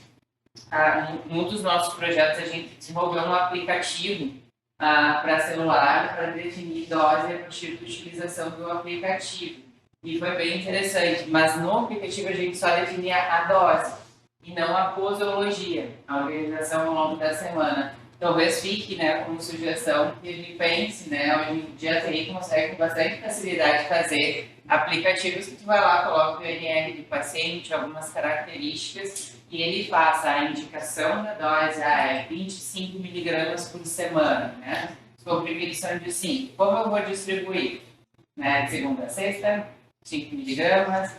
um dos nossos projetos a gente desenvolveu um aplicativo para celular para definir dose a partir da utilização do aplicativo. E foi bem interessante, mas no aplicativo a gente só definia a dose e não a posologia, a organização ao longo da semana. Talvez fique, né, como sugestão que a gente pense, né, hoje em dia a TI consegue com bastante facilidade fazer aplicativos que tu vai lá, coloca o INR do paciente, algumas características e ele faz a indicação da dose, é 25 miligramas por semana, né? Os comprimidos são de 5. Como eu vou distribuir? né, de segunda a sexta, 5 miligramas,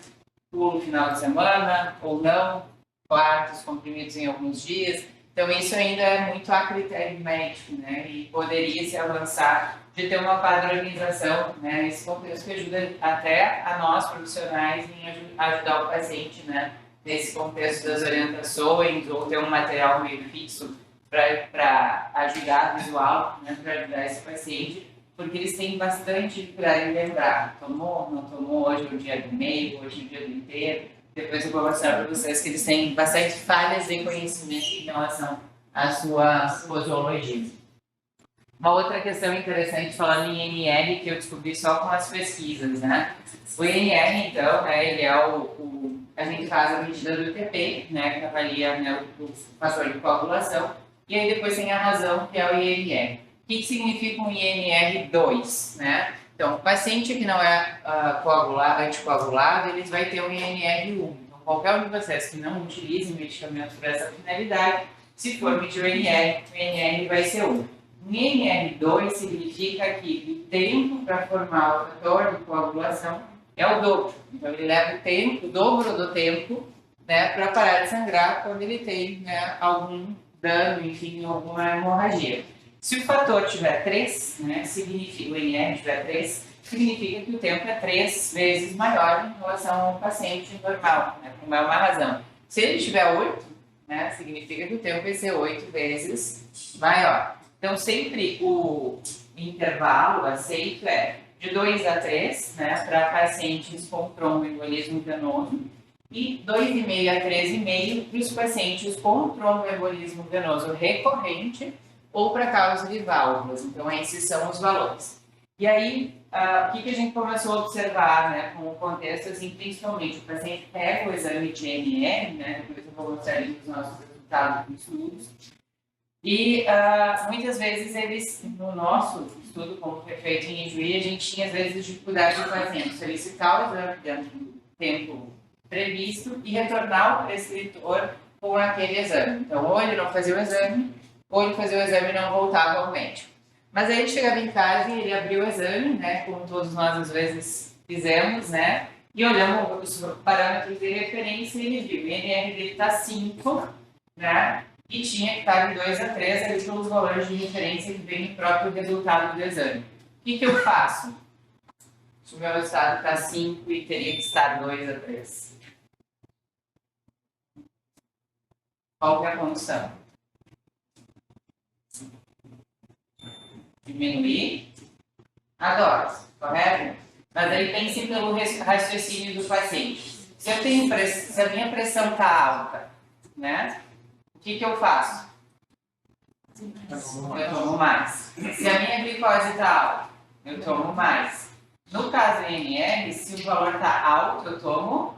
pulo final de semana ou não, quartos comprimidos em alguns dias. Então, isso ainda é muito a critério médico, né? E poderia se avançar de ter uma padronização, né? Nesse contexto que ajuda até a nós, profissionais, em ajudar o paciente, né? Nesse contexto das orientações, ou ter um material meio fixo para ajudar visual, né? Para ajudar esse paciente, porque eles têm bastante dificuldade em lembrar. Tomou, não tomou, hoje é o dia do meio, hoje é o dia do inteiro. Depois eu vou mostrar para vocês que eles têm bastante falhas de conhecimento em relação à sua posologia. Uma outra questão interessante, falando em INR, que eu descobri só com as pesquisas, né? O INR, então, né, ele é a gente faz a medida do TP, né, que avalia, né, o fator de coagulação, e aí depois tem a razão, que é o INR. O que significa um INR2, né? Então, o paciente que não é anticoagulado, ele vai ter um INR1. Então, qualquer um de vocês que não utilize medicamento para essa finalidade, se for medir o INR vai ser 1. Um INR2 significa que o tempo para formar o fator de coagulação é o dobro. Então, ele leva o dobro do tempo, né, para parar de sangrar quando ele tem, né, algum dano, enfim, alguma hemorragia. Se o fator tiver 3, né, significa, o INR tiver 3, significa que o tempo é 3 vezes maior em relação ao paciente normal, né, por uma razão. Se ele tiver 8, né, significa que o tempo vai ser 8 vezes maior. Então, sempre o intervalo aceito é de 2 a 3, né, para pacientes com tromboembolismo venoso, e 2,5 a 3,5 para os pacientes com tromboembolismo venoso recorrente ou para causa de válvulas. Então, esses são os valores. E aí, o que a gente começou a observar, né, com o contexto, assim, principalmente o paciente pega o exame de NR, né, depois eu vou mostrar ali os nossos resultados dos estudos, e muitas vezes eles, no nosso estudo, como foi feito em Ijuí, a gente tinha às vezes dificuldade de paciente solicitar o exame dentro do tempo previsto e retornar ao prescritor com aquele exame. Então, ou ele não fazia o exame, ou ele fazia o exame e não voltava ao médico. Mas aí ele chegava em casa e ele abriu o exame, né, como todos nós às vezes fizemos, né, e olhamos os parâmetros de referência e ele viu, o INR dele está 5, né, e tinha que estar de 2 a 3 ali pelos valores de referência que vem no próprio resultado do exame. O que eu faço? Se o meu resultado está 5 e teria que estar 2 a 3. Qual que é a condição? Diminuir a dose, correto? Mas aí pense pelo raciocínio do paciente. Se a minha pressão está alta, né? O que eu faço? Eu tomo mais. Se a minha glicose está alta, eu tomo mais. No caso INR, se o valor está alto, eu tomo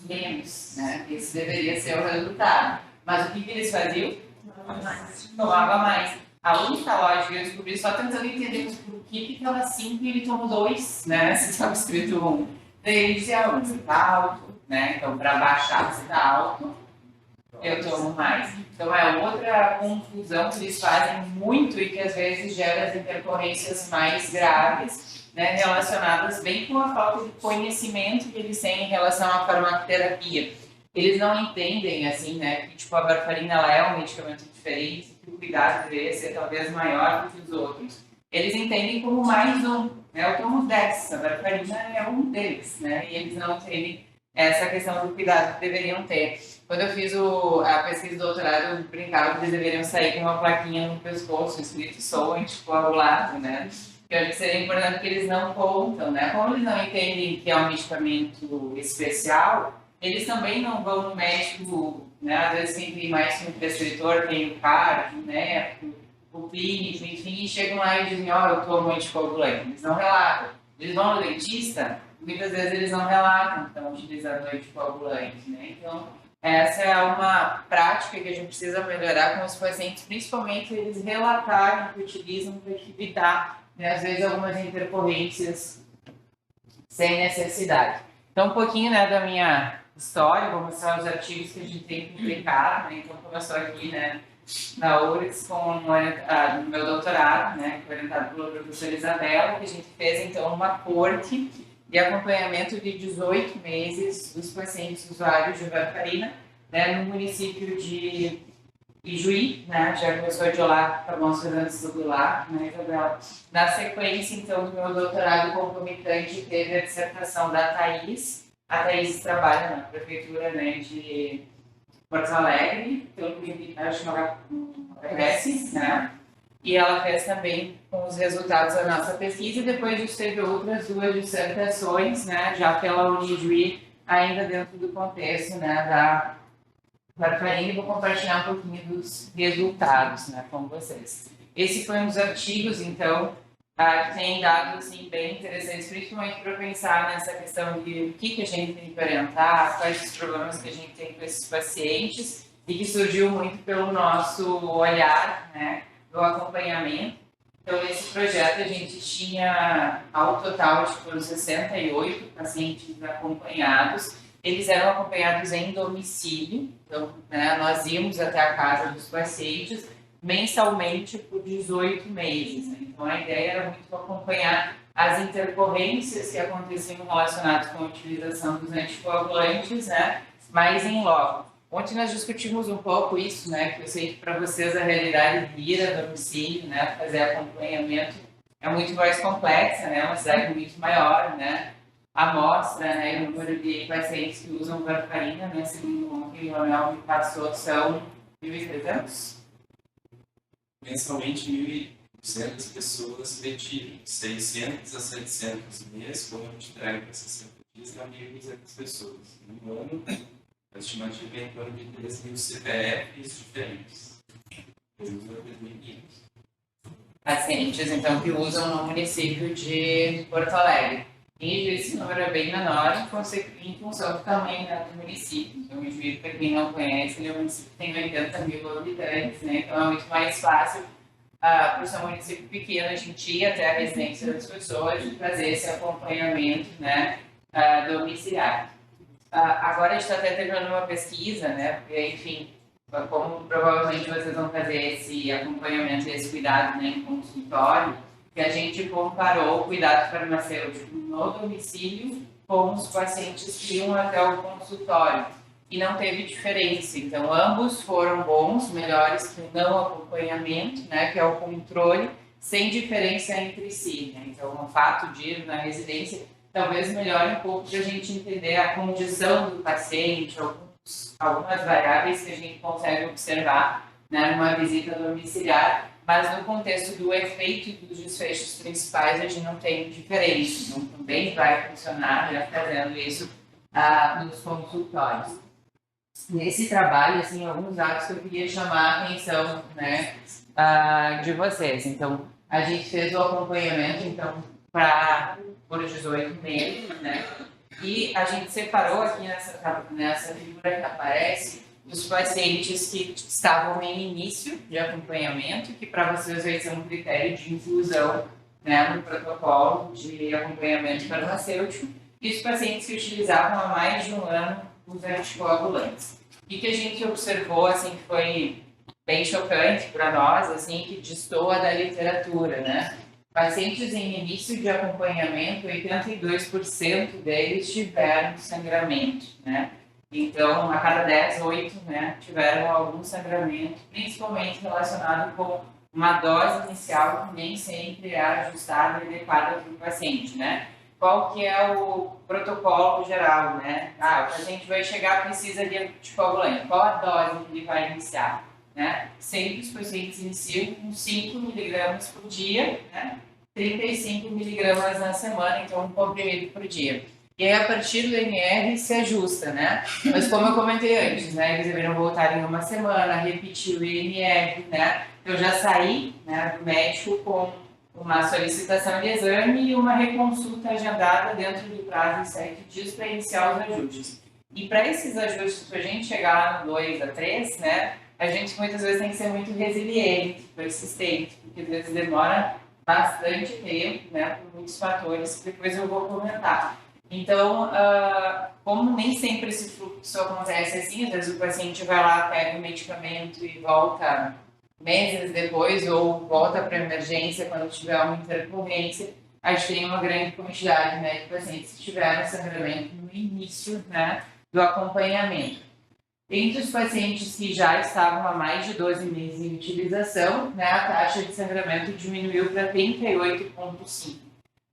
menos, né? Esse deveria ser o resultado. Mas o que eles faziam? Tomava mais. A única lógica eu descobri só tentando entender por que estava 5 e ele tomou 2, né? Se estava escrito 1. Daí ele dizia, se está alto, né? Então, para baixar, se está alto, eu tomo mais. Então, é outra confusão que eles fazem muito e que às vezes gera as intercorrências mais graves, né? Relacionadas bem com a falta de conhecimento que eles têm em relação à farmacoterapia. Eles não entendem, assim, né? Que, tipo, a varfarina, ela é um medicamento diferente, que o cuidado deveria ser talvez maior do que os outros. Eles entendem como mais um, né? Eu tomo 10, a varfarina é um deles, né? E eles não entendem essa questão do cuidado que deveriam ter. Quando eu fiz a pesquisa de doutorado, eu brincava que eles deveriam sair com uma plaquinha no pescoço, escrito sou anticoagulado, né? Eu acho que seria importante porque eles não contam, né? Como eles não entendem que é um medicamento especial, eles também não vão no médico, né? Às vezes tem que ir mais que um prescritor, tem o cardio, né? O clínico, enfim, e chegam lá e dizem, ó, eu tomo anticoagulante. Eles não relatam. Eles vão no dentista, muitas vezes eles não relatam que estão utilizando anticoagulante, né? Então, essa é uma prática que a gente precisa melhorar com os pacientes, principalmente eles relatarem que utilizam para evitar, né, às vezes, algumas intercorrências sem necessidade. Então, um pouquinho, né, da minha história, vou mostrar os artigos que a gente tem publicado, né? Então, começou aqui, né, na URGS no meu doutorado, né, orientado pela professora Isabela, que a gente fez, então, uma corte de acompanhamento de 18 meses dos pacientes usuários de varfarina, né, no município de Ijuí, né, já começou de lá, acabamos fazendo estudo lá, né, Isabela. Na sequência, então, do meu doutorado concomitante, teve a dissertação da Thaís. A Thaís trabalha na prefeitura, né, de Porto Alegre, pelo que acho que ela conhece, né? E ela fez também com os resultados da nossa pesquisa, e depois disso teve outras 2 dissertações, né, já pela Unijuí, ainda dentro do contexto, né, da varfarina, e vou compartilhar um pouquinho dos resultados, né, com vocês. Esse foi um dos artigos, então, que tem dados assim, bem interessantes, principalmente para pensar nessa questão de o que a gente tem que orientar, quais os problemas que a gente tem com esses pacientes, e que surgiu muito pelo nosso olhar, né, do acompanhamento. Então, nesse projeto, a gente tinha, ao total, tipo, 68 pacientes acompanhados. Eles eram acompanhados em domicílio, então, né, nós íamos até a casa dos pacientes mensalmente por 18 meses. Né? Então, a ideia era muito acompanhar as intercorrências que aconteciam relacionadas com a utilização dos anticoagulantes, né, mais em loco. Ontem nós discutimos um pouco isso, né, que eu sei que para vocês a realidade de ir a domicílio, né, fazer acompanhamento é muito mais complexa, né, uma cidade muito maior, né, a amostra, né, o número de pacientes que usam varfarina, né, segundo o que o Manuel me passou, são 1.300. Mensalmente, 1.200 pessoas retiram, 600 a 700 mês, como a gente traga para 60 dias, dá 1.200 pessoas. No ano, a estimativa é em torno de 3.000 CPFs diferentes. Pacientes, então, que usam no município de Porto Alegre. E esse número é bem menor em função do tamanho, né, do município. Então, o Juiz, para quem não conhece, ele é um município que tem 80.000 habitantes, né? Então é muito mais fácil, por ser um município pequeno, a gente ir até a residência das pessoas e fazer esse acompanhamento, né, domiciliar. Agora a gente está até terminando uma pesquisa, né, porque, enfim, como provavelmente vocês vão fazer esse acompanhamento e esse cuidado, né, em consultório, que a gente comparou o cuidado farmacêutico no domicílio com os pacientes que iam até o consultório. E não teve diferença. Então, ambos foram bons, melhores que o não acompanhamento, né, que é o controle, sem diferença entre si. Né? Então, o fato de ir na residência talvez melhore um pouco para a gente entender a condição do paciente, algumas variáveis que a gente consegue observar, né, numa visita domiciliar, mas no contexto do efeito e dos desfechos principais a gente não tem diferença. Então, também vai funcionar já fazendo isso nos consultórios. Nesse trabalho, assim, alguns dados que eu queria chamar a atenção, né, de vocês. Então, a gente fez o acompanhamento, então, por 18 meses, né, e a gente separou aqui nessa figura que aparece os pacientes que estavam em início de acompanhamento, que para vocês vai ser um critério de inclusão, né, no protocolo de acompanhamento farmacêutico, e os pacientes que utilizavam há mais de um ano os anticoagulantes. O que a gente observou, assim, que foi bem chocante para nós, assim, que destoa da literatura, né? Pacientes em início de acompanhamento, 82% deles tiveram sangramento, né? Então, a cada 10, 8, né, tiveram algum sangramento, principalmente relacionado com uma dose inicial que nem sempre é ajustada e adequada para o paciente, né? Qual que é o protocolo geral, né? O paciente vai chegar, precisa de anticoagulante. Qual a dose que ele vai iniciar? Né? Sempre os pacientes iniciam com 5 miligramas por dia, né? 35 miligramas na semana, então um comprimido por dia. E aí, a partir do MR, se ajusta, né? Mas como eu comentei antes, né? Eles deveriam voltar em uma semana, repetir o INR, né? Eu já saí, né, do médico com uma solicitação de exame e uma reconsulta agendada dentro do prazo de 7 dias para iniciar os ajustes. E para esses ajustes, para a gente chegar lá no 2 a 3, né? A gente muitas vezes tem que ser muito resiliente, persistente, porque às vezes demora bastante tempo, né? Por muitos fatores que depois eu vou comentar. Então, como nem sempre esse fluxo acontece assim, às vezes o paciente vai lá, pega o medicamento e volta meses depois, ou volta para emergência quando tiver uma intercorrência, a gente tem uma grande quantidade, né, de pacientes que tiveram sangramento no início, né, do acompanhamento. Entre os pacientes que já estavam há mais de 12 meses em utilização, né, a taxa de sangramento diminuiu para 38,5.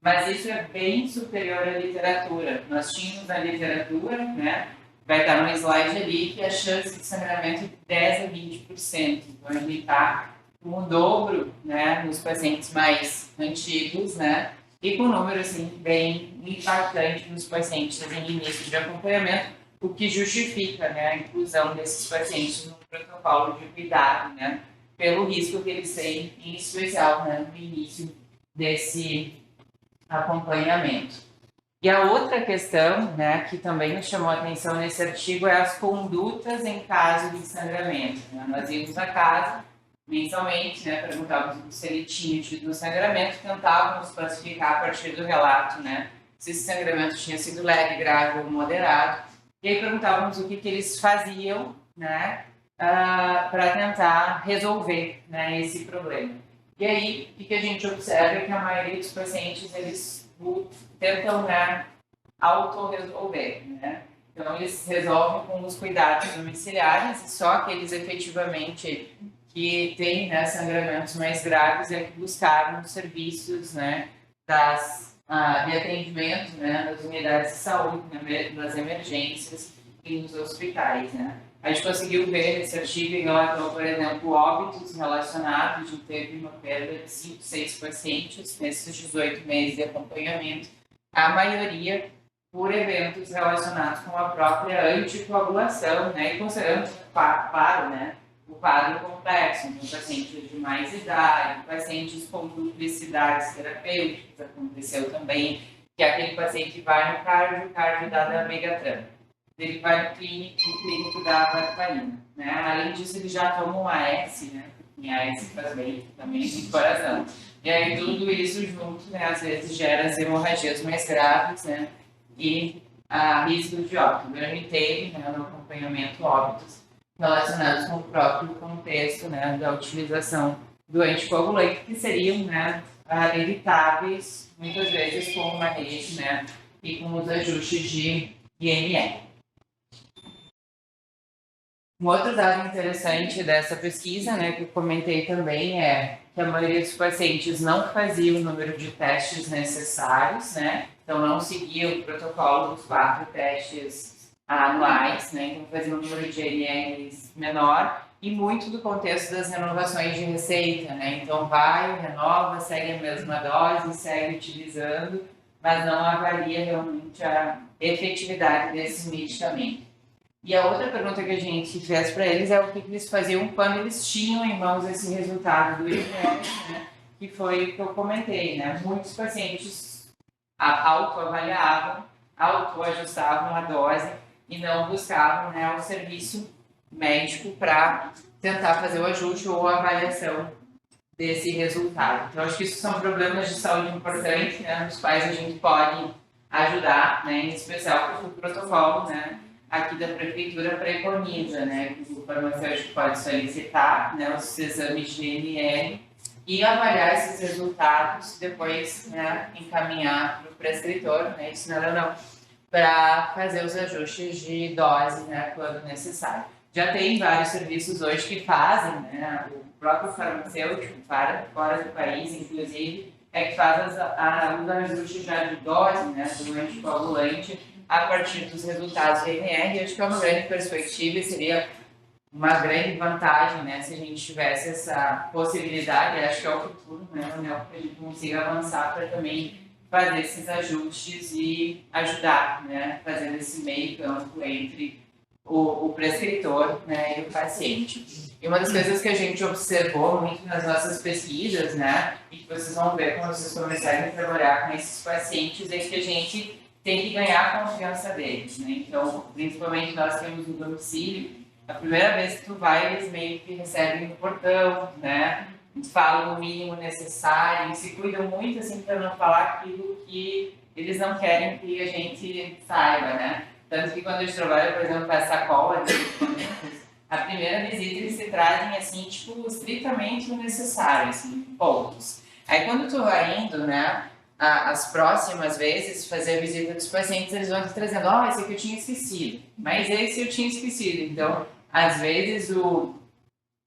Mas isso é bem superior à literatura. Nós tínhamos na literatura, né, vai estar no slide ali, que a chance de sangramento é de 10 a 20%. Então, a gente está com o dobro, né, nos pacientes mais antigos, né, e com um número, assim, bem impactante nos pacientes em início de acompanhamento, o que justifica, né, a inclusão desses pacientes no protocolo de cuidado, né, pelo risco que eles têm, em especial, né, no início desse acompanhamento. E a outra questão, né, que também nos chamou a atenção nesse artigo é as condutas em caso de sangramento. Né? Nós íamos à casa mensalmente, né, perguntávamos se ele tinha tido um sangramento, tentávamos classificar a partir do relato, né, se esse sangramento tinha sido leve, grave ou moderado, e aí perguntávamos o que eles faziam, né, para tentar resolver, né, esse problema. E aí, o que a gente observa é que a maioria dos pacientes, eles tentam, né, autorresolver, né? Então, eles resolvem com os cuidados domiciliares e só aqueles efetivamente que têm, né, sangramentos mais graves é que buscaram os serviços, né, de atendimento, né, das unidades de saúde, né, nas emergências e nos hospitais, né? A gente conseguiu ver nesse artigo em relação, por exemplo, óbitos relacionados, a gente teve uma perda de 5, 6 pacientes nesses 18 meses de acompanhamento, a maioria por eventos relacionados com a própria anticoagulação, né, e considerando, claro, né, o quadro complexo, então pacientes de mais idade, pacientes com duplicidades terapêuticas, aconteceu também, que é aquele paciente que vai no cardio dá da megatran. Ele vai no clínico da varfarina, né? Além disso, ele já toma um AS, né? E AS faz bem também no coração. E aí, tudo isso junto, né? Às vezes gera as hemorragias mais graves, né? E risco de óbito. Eu teve, né, no acompanhamento, óbitos relacionados com o próprio contexto, né? Da utilização do anticoagulante, que seriam, né? Evitáveis, muitas vezes, com o manejo, né? E com os ajustes de INR. Um outro dado interessante dessa pesquisa, né, que eu comentei também, é que a maioria dos pacientes não fazia o número de testes necessários, né, então não seguia o protocolo dos 4 testes anuais, né, então fazia um número de NRs menor, e muito do contexto das renovações de receita, né, então vai, renova, segue a mesma dose, segue utilizando, mas não avalia realmente a efetividade desse medicamento. E a outra pergunta que a gente fez para eles é o que eles faziam quando eles tinham em mãos esse resultado do IMS, né? Que foi o que eu comentei, né? Muitos pacientes autoavaliavam, autoajustavam a dose e não buscavam, né, o serviço médico para tentar fazer o ajuste ou a avaliação desse resultado. Então, acho que isso são problemas de saúde importantes, né, nos quais a gente pode ajudar, né, em especial porque o protocolo, né, aqui da prefeitura preconiza, né, que o farmacêutico pode solicitar, né, os exames de NR e avaliar esses resultados, depois, né, encaminhar para o prescritor, né, isso não, para fazer os ajustes de dose, né, quando necessário. Já tem vários serviços hoje que fazem, né, o próprio farmacêutico, fora do país, inclusive, é que faz os ajustes já de dose, né, do anticoagulante, a partir dos resultados do INR. Acho que é uma grande perspectiva e seria uma grande vantagem, né, se a gente tivesse essa possibilidade. Acho que é o futuro, né, que a gente consiga avançar para também fazer esses ajustes e ajudar, né, fazendo esse meio campo entre o prescritor, né, e o paciente. E uma das coisas que a gente observou muito nas nossas pesquisas, né, e que vocês vão ver quando vocês começarem a trabalhar com esses pacientes, é que a gente tem que ganhar a confiança deles, né? Então, principalmente nós temos no domicílio, a primeira vez que tu vai, eles meio que recebem no portão, né? Falam o mínimo necessário, se cuidam muito, assim, para não falar aquilo que eles não querem que a gente saiba, né? Tanto que quando a gente trabalha, por exemplo, com a sacola de equipamentos, a primeira visita eles se trazem, assim, tipo, estritamente o necessário, assim, pontos. Aí quando tu vai indo, né, as próximas vezes fazer a visita dos pacientes, eles vão te trazendo, ó, esse aqui eu tinha esquecido, mas esse eu tinha esquecido. Então, às vezes, o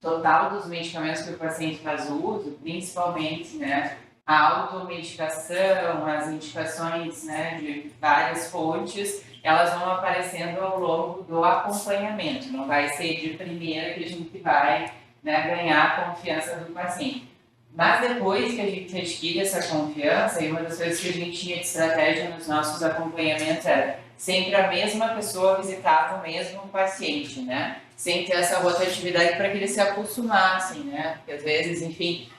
total dos medicamentos que o paciente faz uso, principalmente, né, a automedicação, as indicações, né, de várias fontes, elas vão aparecendo ao longo do acompanhamento. Não vai ser de primeira que a gente vai, né, ganhar a confiança do paciente. Mas depois que a gente adquire essa confiança, e uma das coisas que a gente tinha de estratégia nos nossos acompanhamentos era sempre a mesma pessoa visitava o mesmo paciente, né? Sem ter essa rotatividade para que eles se acostumassem, né? Porque às vezes, enfim,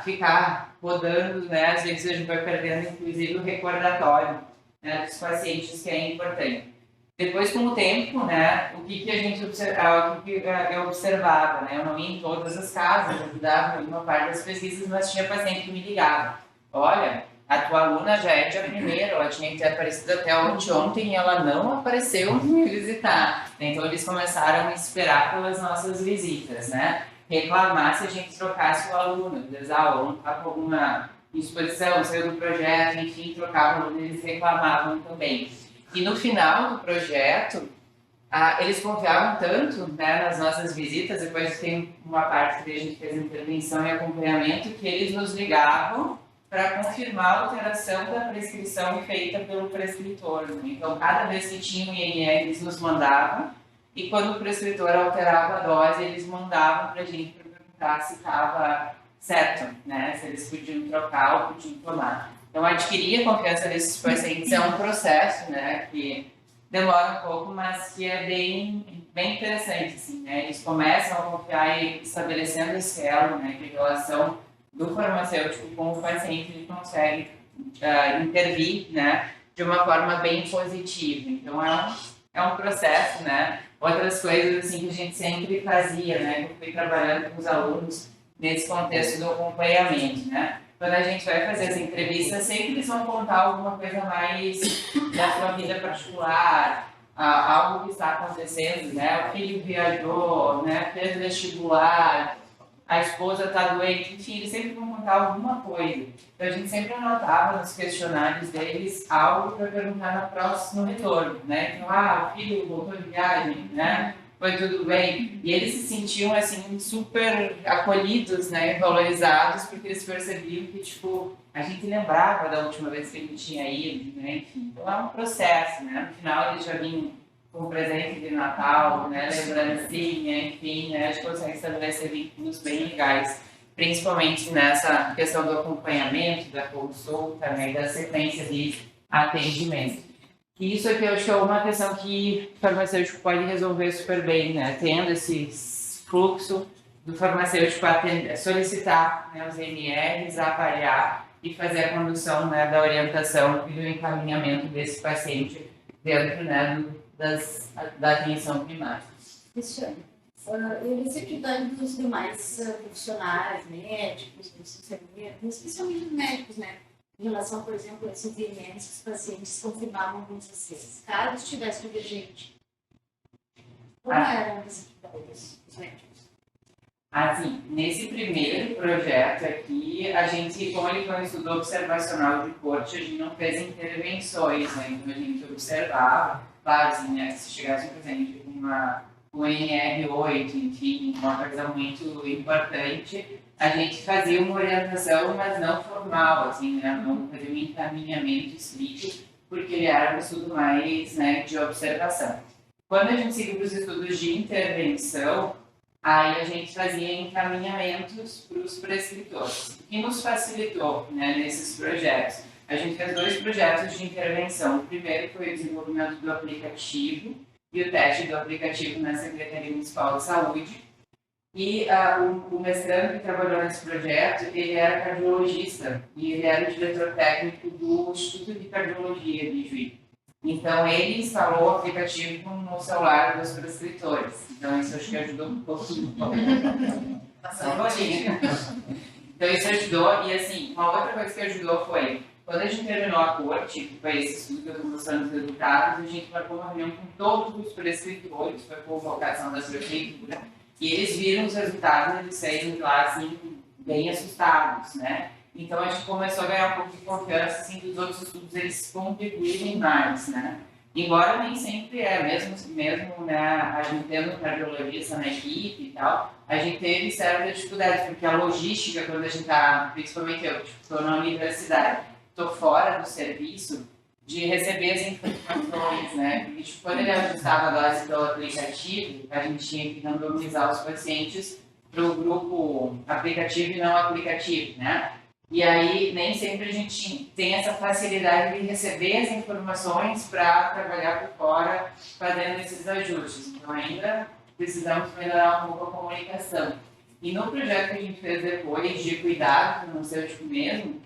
ficar rodando, né? Às vezes a gente vai perdendo, inclusive, o recordatório, né, dos pacientes, que é importante. Depois, com o tempo, né, o que a gente observava, o que eu observava, né? Eu não ia em todas as casas, eu ajudava em uma parte das pesquisas, mas tinha paciente que me ligava. Olha, a tua aluna já é dia primeiro, ela tinha que ter aparecido até ontem e ela não apareceu me visitar. Então, eles começaram a esperar pelas nossas visitas, né? Reclamar se a gente trocasse o aluno. Às vezes, o aluno estava com alguma exposição, saiu do projeto, enfim, trocava o aluno, eles reclamavam também. E no final do projeto, eles confiavam tanto, né, nas nossas visitas, depois tem uma parte que a gente fez intervenção e acompanhamento, que eles nos ligavam para confirmar a alteração da prescrição feita pelo prescritor. Né? Então, cada vez que tinha um INR, eles nos mandavam, e quando o prescritor alterava a dose, eles mandavam para a gente perguntar se estava certo, né, se eles podiam trocar ou podiam tomar. Então, adquirir a confiança desses pacientes é um processo, né, que demora um pouco, mas que é bem interessante, assim, né? Eles começam a confiar e estabelecendo esse elo, né, de relação do farmacêutico com o paciente, ele consegue intervir, né, de uma forma bem positiva. Então, é um processo, né? Outras coisas, assim, que a gente sempre fazia, né, que eu fui trabalhando com os alunos nesse contexto do acompanhamento, né? Quando a gente vai fazer as entrevistas, sempre eles vão contar alguma coisa mais da sua vida particular, algo que está acontecendo, né? O filho viajou, né? Fez vestibular, a esposa está doente, enfim, eles sempre vão contar alguma coisa. Então a gente sempre anotava nos questionários deles algo para perguntar no retorno, né? Então, o filho voltou de viagem, né? Foi tudo bem. E eles se sentiam, assim, super acolhidos, né, e valorizados, porque eles percebiam que, tipo, a gente lembrava da última vez que ele tinha ido, né, enfim. Então, é um processo, né, no final eles já vinham com o presente de Natal, né, lembrancinha, enfim, né, a gente consegue estabelecer vínculos bem legais, principalmente nessa questão do acompanhamento, da consulta, né, e da sequência de atendimento. E isso aqui eu acho que é uma questão que o farmacêutico pode resolver super bem, né? Tendo esse fluxo do farmacêutico solicitar, né, os NRs, avaliar e fazer a condução, né, da orientação e do encaminhamento desse paciente dentro, né, da atenção primária. Cristiane, eu recebi dos demais profissionais, médicos, especialmente os médicos, né? Em relação, por exemplo, a esses INRs que os pacientes confirmavam com vocês. Caso estivesse divergente, como eram as atividades dos médicos? Assim, nesse primeiro projeto aqui, a gente, como ele foi um estudo observacional de corte, a gente não fez intervenções, né? Então a gente observava, claro, assim, né? Se chegasse, por exemplo, com um NR8, enfim, uma coisa muito importante, a gente fazia uma orientação, mas não formal, assim, né? Não fazia um encaminhamento escrito, porque ele era um estudo mais, né, de observação. Quando a gente seguiu para os estudos de intervenção, aí a gente fazia encaminhamentos para os prescritores, o que nos facilitou, né, nesses projetos. A gente fez 2 projetos de intervenção. O primeiro foi o desenvolvimento do aplicativo e o teste do aplicativo na Secretaria Municipal de Saúde. E o mestrando que trabalhou nesse projeto, ele era cardiologista e ele era o diretor técnico do Instituto de Cardiologia de Juiz. Então, ele instalou o aplicativo no celular dos prescritores. Então, isso acho que ajudou um pouco. Então, isso ajudou. E, assim, uma outra coisa que ajudou foi quando a gente terminou a corte, que foi esse estudo que eu estou mostrando os resultados, a gente marcou uma reunião com todos os prescritores, foi convocação da prefeitura, e eles viram os resultados e eles saíram de lá, assim, bem assustados, né? Então a gente começou a ganhar um pouco de confiança, assim, que os outros estudos eles contribuírem mais, né? Embora nem sempre mesmo né, a gente tendo cardiologista na equipe e tal, a gente teve certas dificuldades, porque a logística, quando a gente está, principalmente eu, estou na universidade, estou fora do serviço, de receber as informações, né? Porque quando ele ajustava a dose pelo aplicativo, a gente tinha que randomizar os pacientes para o grupo aplicativo e não aplicativo, né? E aí, nem sempre a gente tem essa facilidade de receber as informações para trabalhar por fora, fazendo esses ajustes. Então, ainda precisamos melhorar um pouco a comunicação. E no projeto que a gente fez depois, de cuidado farmacêutico mesmo,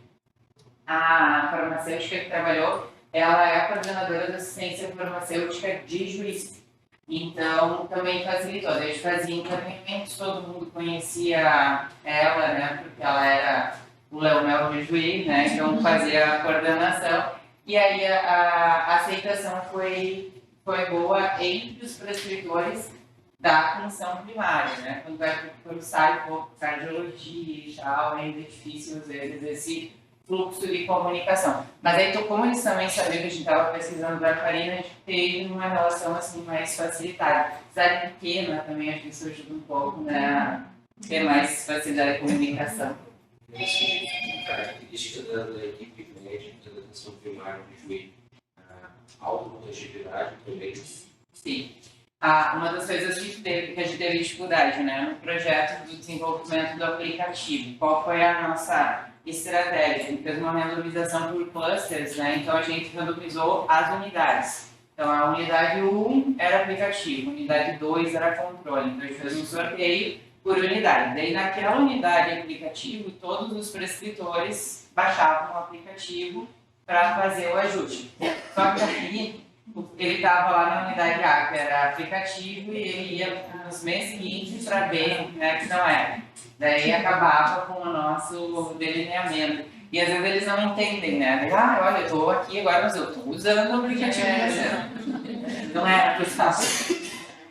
a farmacêutica que trabalhou, ela é a coordenadora da assistência farmacêutica de Juiz. Então, também facilitou. A gente fazia encaminhamentos, todo mundo conhecia ela, né, porque ela era o Leonel de Juiz, né, então fazia a coordenação. E aí a aceitação foi boa entre os prescritores da atenção primária, né? Quando sai um pouco cardiologia e tal, ainda é difícil às vezes esse fluxo de comunicação. Mas aí, como eles também sabiam que a gente estava pesquisando da Farina, a gente teve uma relação assim mais facilitada. Cidade pequena também, acho que isso ajuda um pouco, né, a ter mais facilidade de comunicação. Característica da equipe médica da atenção primária de Juiz, a autocontibilidade também. Sim. Uma das coisas que a gente teve dificuldade, né, no projeto do desenvolvimento do aplicativo, qual foi a nossa estratégia? A gente fez uma randomização por clusters, né, então a gente randomizou as unidades. Então a unidade 1 era aplicativo, a unidade 2 era controle, então a gente fez um sorteio por unidade. Daí naquela unidade aplicativo, todos os prescritores baixavam o aplicativo para fazer o ajuste. Só que aqui, ele estava lá na unidade A, que era aplicativo, e ele ia nos meses seguintes para B, né, que não era. Daí acabava com o nosso delineamento. E às vezes eles não entendem, né? Olha, eu estou aqui agora, mas eu estou usando o aplicativo. Não era para usar.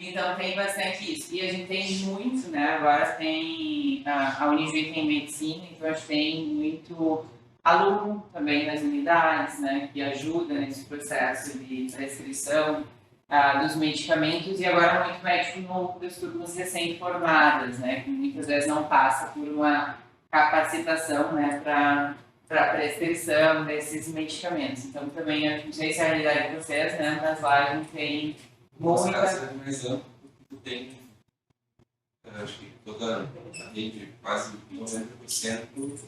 Então tem bastante isso. E a gente tem muito, né? Agora tem a Unijuí tem medicina, então a gente tem muito aluno também nas unidades, né? Que ajuda nesse processo de prescrição dos medicamentos, e agora muito médico novo das turmas recém-formadas, né? Que muitas vezes não passa por uma capacitação, né? Para prescrição desses medicamentos. Então também, eu não sei se é a realidade de vocês, né? Mas lá a gente tem Nossa casa é mais amplo, tem, acho que toda a rede, quase 90%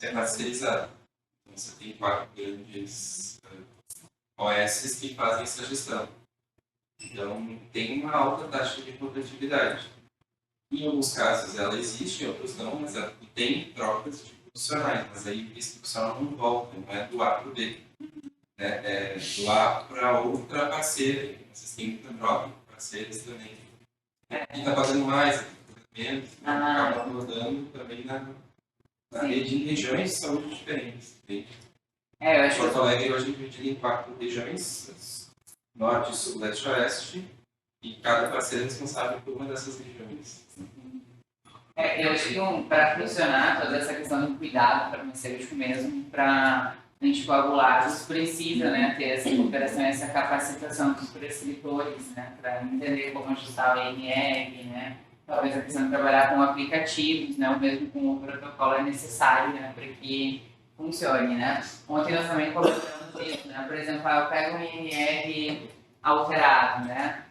é parcerizada. Então você tem 4 grandes OS que fazem essa gestão. Então tem uma alta taxa de rotatividade. Em alguns casos ela existe, em outros não, mas tem trocas de profissionais, mas aí esse profissional não volta, não é do A para o B. É do A para outra parceira. Vocês têm muita troca de parceiros também. Quem está fazendo mais, menos, acaba rodando também na rede em regiões de saúde diferentes. Eu acho Porto Alegre hoje é dividido em 4 regiões, norte, sul, leste e oeste, e cada parceiro é responsável por uma dessas regiões. eu acho que para funcionar toda essa questão do cuidado farmacêutico mesmo, para anticoagulados, precisa, né, ter essa cooperação, essa capacitação dos prescritores, né, para entender como ajustar o INR, né, talvez a questão de trabalhar com aplicativos, né, ou mesmo com o protocolo é necessário, né, para que funcione, né. Ontem nós também conversamos isso, né, por exemplo, eu pego um INR alterado, né,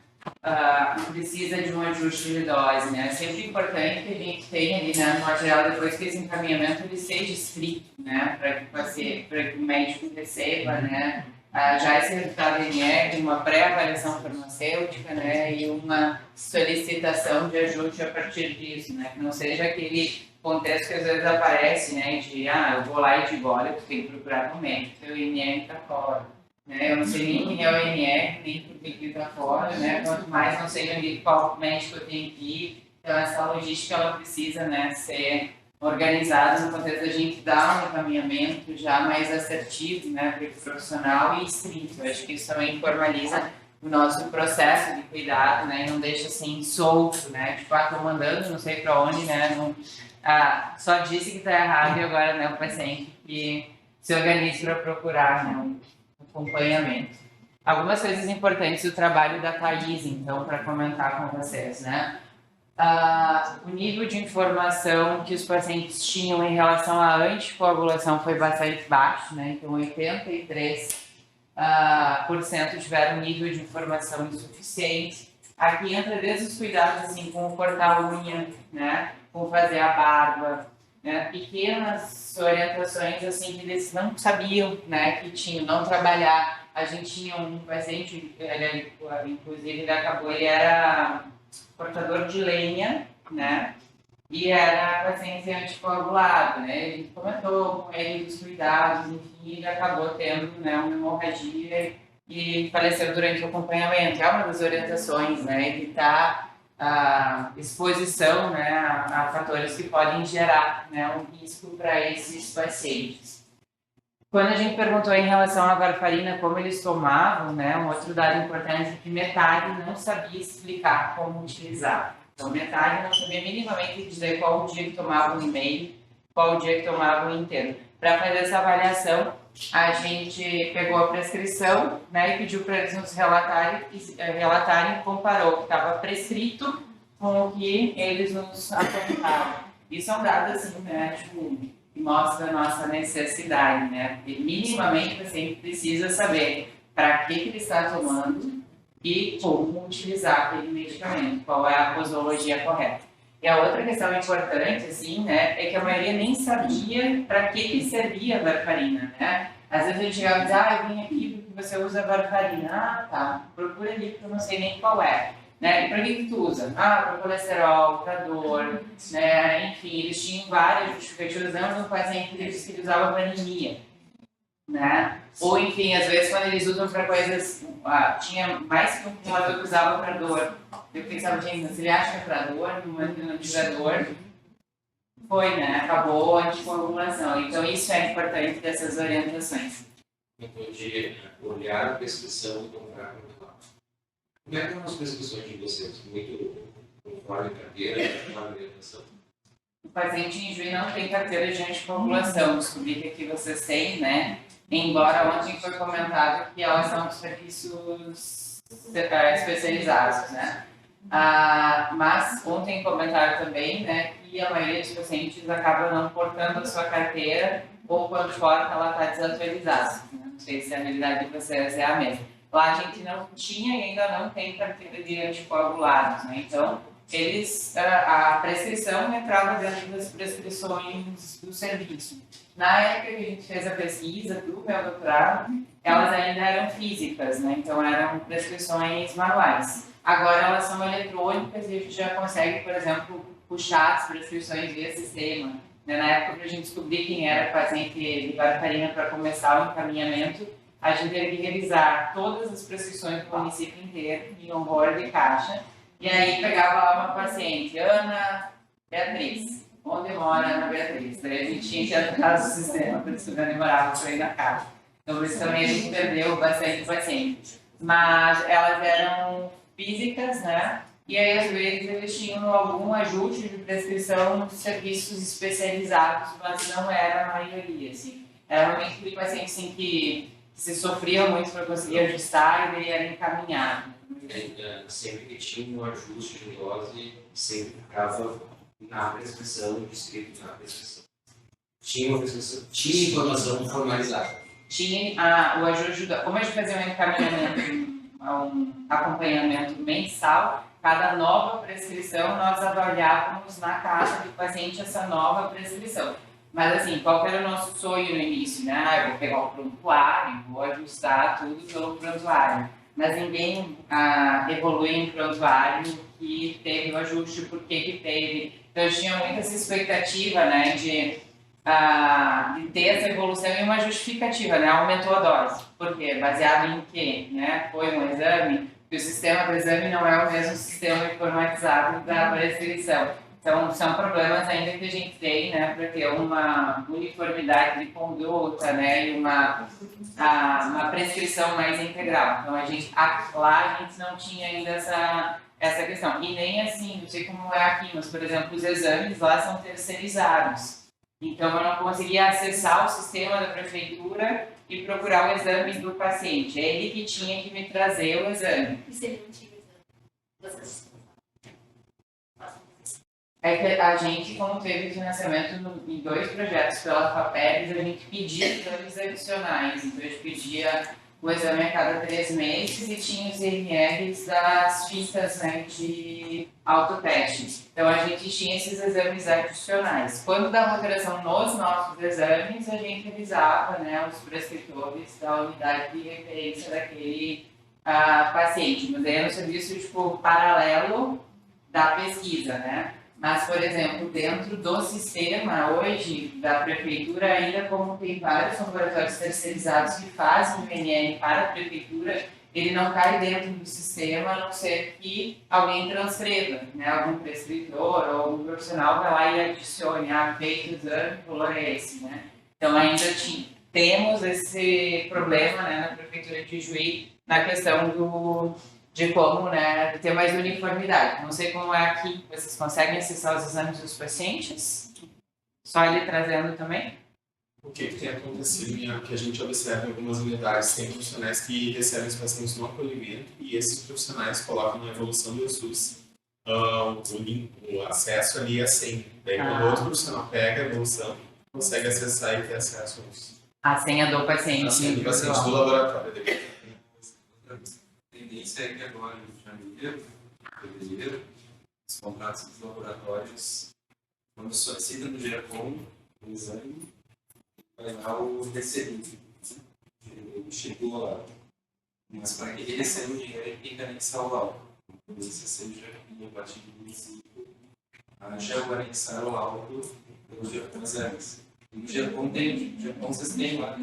precisa de um ajuste de dose, né? É sempre importante que a gente tenha ali, né, no material, depois que esse encaminhamento ele seja escrito, né, para que o médico receba, né, já esse resultado INR, uma pré-avaliação farmacêutica, né, e uma solicitação de ajuste a partir disso, né, que não seja aquele contexto que às vezes aparece, né, de, eu vou lá e digo, olha, tu tem que procurar no médico, teu INR está fora. Eu não sei nem quem é o INR, nem por que ele está fora, né? Quanto mais não sei onde, qual médico eu tenho que ir. Então, essa logística ela precisa, né, ser organizado no contexto da gente dar um encaminhamento já mais assertivo, né, para o profissional e estrito. Eu acho que isso também formaliza o nosso processo de cuidado, né, e não deixa assim solto, né, tipo, tô mandando não sei para onde, né, não, só disse que tá errado e agora, né, o paciente que se organize para procurar, né, um acompanhamento. Algumas coisas importantes do trabalho da Thaís, então, para comentar com vocês, né. O nível de informação que os pacientes tinham em relação à anticoagulação foi bastante baixo, né? Então, 83% tiveram um nível de informação insuficiente. Aqui entra desde os cuidados assim, com cortar a unha, né? Com fazer a barba, né? Pequenas orientações assim que eles não sabiam, né? Que tinham, não trabalhar. A gente tinha um paciente, ele, inclusive ele acabou, ele era cortador de lenha, né? E era paciente anticoagulado, né? A gente comentou com ele dos cuidados, enfim, ele acabou tendo, né, uma hemorragia e faleceu durante o acompanhamento. É uma das orientações, né? Evitar a exposição, né, a fatores que podem gerar, né, um risco para esses pacientes. Quando a gente perguntou em relação à varfarina, como eles tomavam, né, um outro dado importante é que metade não sabia explicar como utilizar. Então, metade não sabia minimamente dizer qual o dia que tomavam em meio, qual o dia que tomavam inteiro. Para fazer essa avaliação, a gente pegou a prescrição, né, e pediu para eles nos relatarem e comparou o que estava prescrito com o que eles nos apontavam. Isso é um dado assim, né, tipo, que mostra a nossa necessidade, né? Porque minimamente o paciente precisa saber para que ele está tomando e como utilizar aquele medicamento, qual é a posologia correta. E a outra questão importante, assim, né, é que a maioria nem sabia para que servia a varfarina, né? Às vezes a gente chegava e dizia, eu vim aqui porque você usa varfarina. Tá, procura ali porque eu não sei nem qual é. Né? E para que tu usa? Para colesterol, para dor, né? Enfim, eles tinham várias justificativas. Lembra do paciente que disse que ele usava para anemia, né? Ou, enfim, às vezes quando eles usam para coisas... tinha mais que um fumador que usava para dor. Eu pensava, gente, se ele acha que é para dor, não tiver dor, foi, né? Acabou a anticoagulação. Então, isso é importante dessas orientações. Então, de olhar a prescrição e comprar no como é que são as prescrições de vocês? Muito conforme carteira, conforme orientação? O paciente em Juiz não tem carteira de anticoagulação. Descobri que aqui vocês têm, né? Embora ontem foi comentado que elas são serviços especializados, né? Mas ontem comentaram também, né, que a maioria dos pacientes acaba não portando a sua carteira ou quando porta ela está desatualizada. Né? Não sei se a realidade de vocês é a mesma. Lá a gente não tinha e ainda não tem carteira de anticoagulados, né? Então, a prescrição entrava dentro das prescrições do serviço. Na época que a gente fez a pesquisa do meu doutorado, elas ainda eram físicas, né? Então eram prescrições manuais. Agora elas são eletrônicas e a gente já consegue, por exemplo, puxar as prescrições via sistema. Na época, para a gente descobrir quem era paciente de varfarina para começar o encaminhamento, a gente teve que revisar todas as prescrições do município inteiro em um rol de caixa. E aí pegava lá uma paciente, Ana Beatriz. Onde mora Ana Beatriz? Daí a gente tinha que ir atrás do sistema, porque senão demorava para ir na caixa. Então, por isso também a gente perdeu bastante paciente. Mas elas eram físicas, né? E aí, às vezes, eles tinham algum ajuste de prescrição de serviços especializados, mas não era a maioria, assim. Era realmente aquele paciente, assim, que se sofria muito para conseguir ajustar e ele era encaminhado. Sempre que tinha um ajuste de dose, sempre ficava na prescrição, descrito na prescrição. Tinha uma prescrição, tinha informação formalizada. Tinha o ajuste, como a gente fazia um encaminhamento, um acompanhamento mensal, cada nova prescrição nós avaliávamos na casa do paciente essa nova prescrição. Mas assim, qual era o nosso sonho no início, né? Eu vou pegar o prontuário, vou ajustar tudo pelo prontuário. Mas ninguém evolui em prontuário que teve o ajuste, por que teve. Então eu tinha muita essa expectativa, né, de ter essa evolução e uma justificativa, né? Aumentou a dose. Por quê? Baseado em quê? Né? Foi um exame, que o sistema do exame não é o mesmo sistema informatizado da prescrição. Então Então, são problemas ainda que a gente tem, né, para ter uma uniformidade de conduta, né, e uma prescrição mais integral. Então, lá a gente não tinha ainda essa questão. E nem assim, não sei como é aqui, mas, por exemplo, os exames lá são terceirizados. Então, eu não conseguia acessar o sistema da prefeitura e procurar o exame do paciente. É ele que tinha que me trazer o exame. E se ele não tinha exame? É que a gente, como teve financiamento em 2 projetos pela FAPERS, a gente pedia exames adicionais. Então, a gente pedia o exame a cada 3 meses e tinha os IMRs das fitas, né, de autoteste. Então, a gente tinha esses exames adicionais. Quando dava alteração nos nossos exames, a gente avisava, né, os prescritores da unidade de referência daquele paciente. Mas aí é no serviço, tipo, paralelo da pesquisa, né? Mas, por exemplo, dentro do sistema hoje da prefeitura, ainda como tem vários laboratórios terceirizados que fazem o INR para a prefeitura, ele não cai dentro do sistema, a não ser que alguém transcreva, né? Algum prescritor ou algum profissional vai lá e adicione, feito o exame, o valor é esse, né? Então, ainda temos esse problema, né, na prefeitura de Juí, na questão de como, né, de ter mais uniformidade. Não sei como é aqui, vocês conseguem acessar os exames dos pacientes? Só ele trazendo também? O que tem acontecido que a gente observa em algumas unidades, tem profissionais que recebem os pacientes no acolhimento e esses profissionais colocam na evolução do SUS o acesso ali a senha. Daí quando outro profissional pega a evolução, consegue acessar e ter acesso a senha do paciente. A senha do paciente do laboratório dele. A tendência é que agora, em janeiro, fevereiro, os contratos dos laboratórios, quando solicitam do GERCOM o exame, vai lá o recebido. Ele chegou lá. Mas para que ele receba o dinheiro, ele tem que anexar o laudo. Quando você seja a partir do município, já vai anexar o laudo pelos GERCOM exames. No GERCOM vocês têm lá.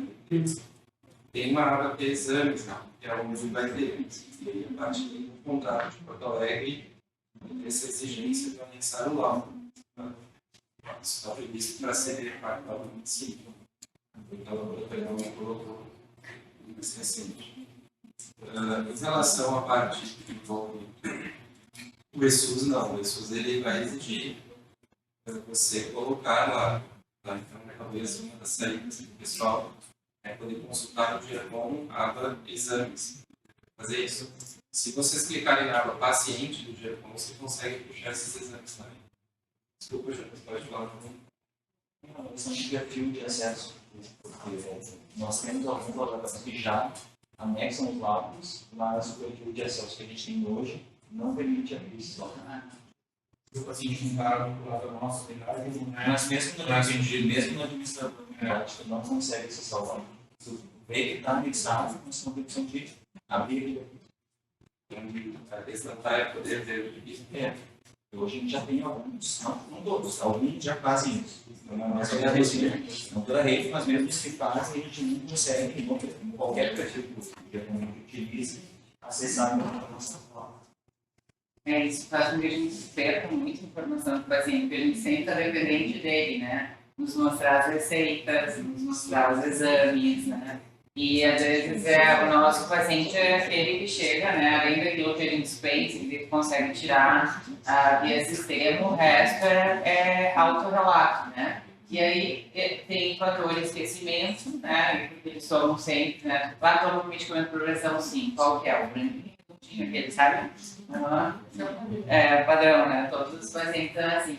Tem uma aba de exames, que é onde vai ter. E a partir do contrato de Porto Alegre, essa exigência de anexar o laudo. Isso está previsto para ser parte do município. Então, a laboratório não colocou mais recente. Em relação à parte que envolve o ESUS, não. O ESUS ele vai exigir você colocar lá. Tá? Então, talvez uma das saídas do pessoal é poder consultar o GERCOM aba exames. Fazer isso. Se vocês clicarem na aba paciente do GERCOM, você consegue puxar esses exames também. Desculpa, Júlio, pode falar também. Esse perfil de acesso, porque nós temos alguns laboratórios que já anexam os laudos, mas o perfil de acesso que a gente tem hoje não permite abrir esse laudo. Se o paciente não para do lado da nossa unidade, Mas mesmo no administrador de prática não consegue acessar o laudo. Se vê que está anexado, nós temos a opção de abrir aqui. A questão é poder ver o registro. Hoje a gente já tem alguns, não todos, alguns já fazem isso. Mas toda a rede, não toda a rede, mas mesmo os que fazem, a gente não consegue, em qualquer perfil que a gente utilize, acessar a informação. Isso faz com que a gente perca muita informação do paciente, porque a gente sempre está dependente dele, né? Nos mostrar as receitas, nos mostrar os exames, né? E às vezes o nosso paciente é aquele que chega, né? Além daquilo que a gente fez, que ele consegue tirar via sistema, o resto é autorrelato, né? E aí tem fator de esquecimento, né? Porque eles somam sempre, né? Lá toma um medicamento por pressão, sim. Qual que é? O branquinho, aquele, sabe? Padrão, né? Todos os pacientes estão assim.